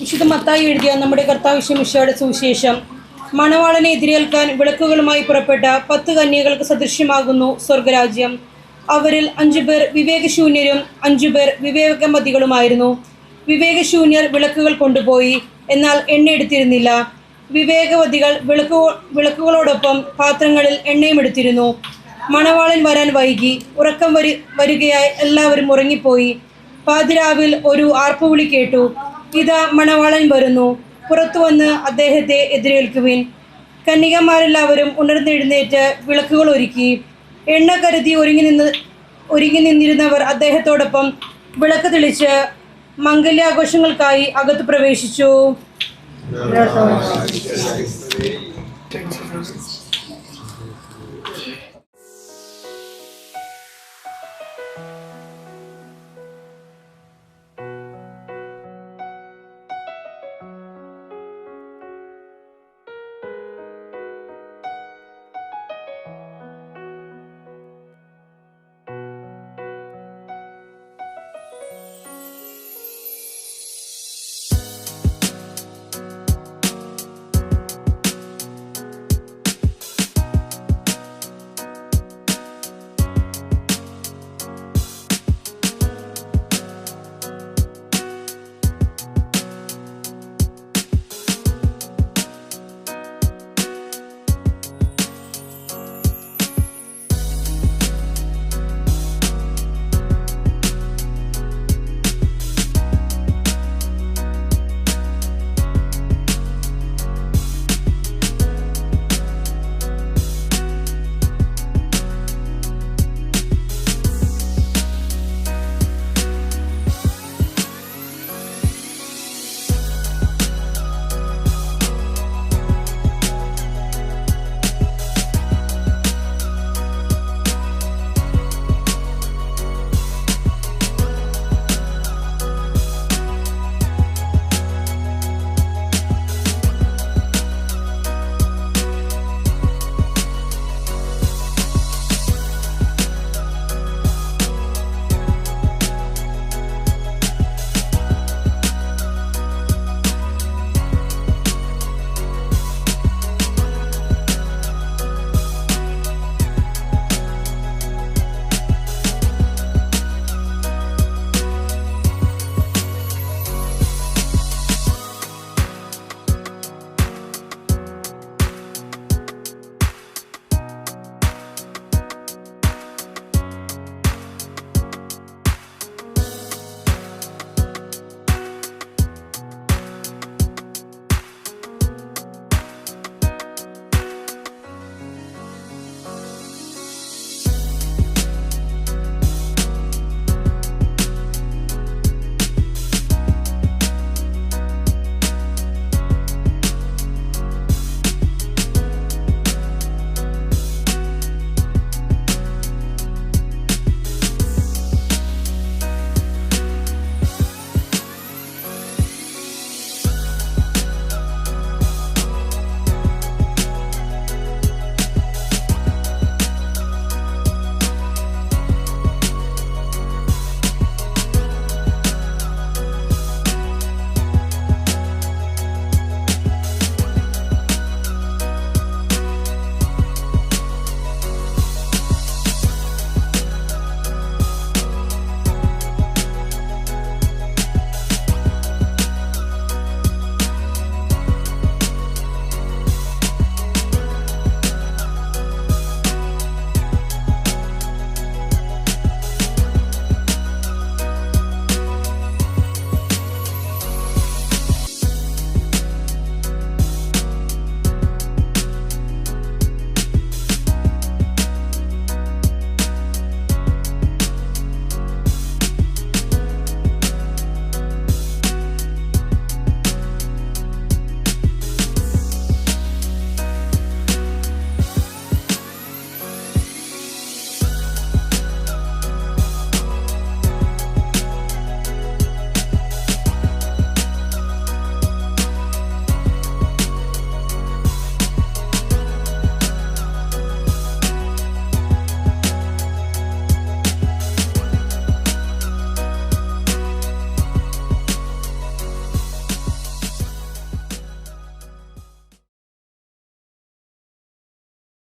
Speaker 2: വിശുദ്ധ മത്തായി എഴുതിയ നമ്മുടെ കർത്താവ് മിശിഹായുടെ സുവിശേഷം. മണവാളനെ എതിരേൽക്കാൻ വിളക്കുകളുമായി പുറപ്പെട്ട 10 കന്യകൾക്ക് സദൃശ്യമാകുന്നു സ്വർഗരാജ്യം. അവരിൽ 5 പേർ വിവേകശൂന്യരും 5 പേർ വിവേകമതികളുമായിരുന്നു. വിവേകശൂന്യർ വിളക്കുകൾ കൊണ്ടുപോയി, എന്നാൽ എണ്ണ എടുത്തിരുന്നില്ല. വിവേകവതികൾ വിളക്കുകളോടൊപ്പം പാത്രങ്ങളിൽ എണ്ണയും എടുത്തിരുന്നു. മണവാളൻ വരാൻ വൈകി. ഉറക്കം വരികയായി എല്ലാവരും ഉറങ്ങിപ്പോയി. പാതിരാവിൽ ഒരു ആർപ്പുവിളി കേട്ടു, ഇതാ മണവാളൻ വരുന്നു, പുറത്തു വന്ന് അദ്ദേഹത്തെ എതിരേൽക്കുവിൻ. കന്യകമാരെല്ലാവരും ഉണർന്നെഴുന്നേറ്റ് വിളക്കുകൾ ഒരുക്കി. എണ്ണ കരുതി ഒരുങ്ങി നിന്നിരുന്നവർ അദ്ദേഹത്തോടൊപ്പം വിളക്ക് തെളിച്ച് മംഗല്യാഘോഷങ്ങൾക്കായി അകത്ത് പ്രവേശിച്ചു.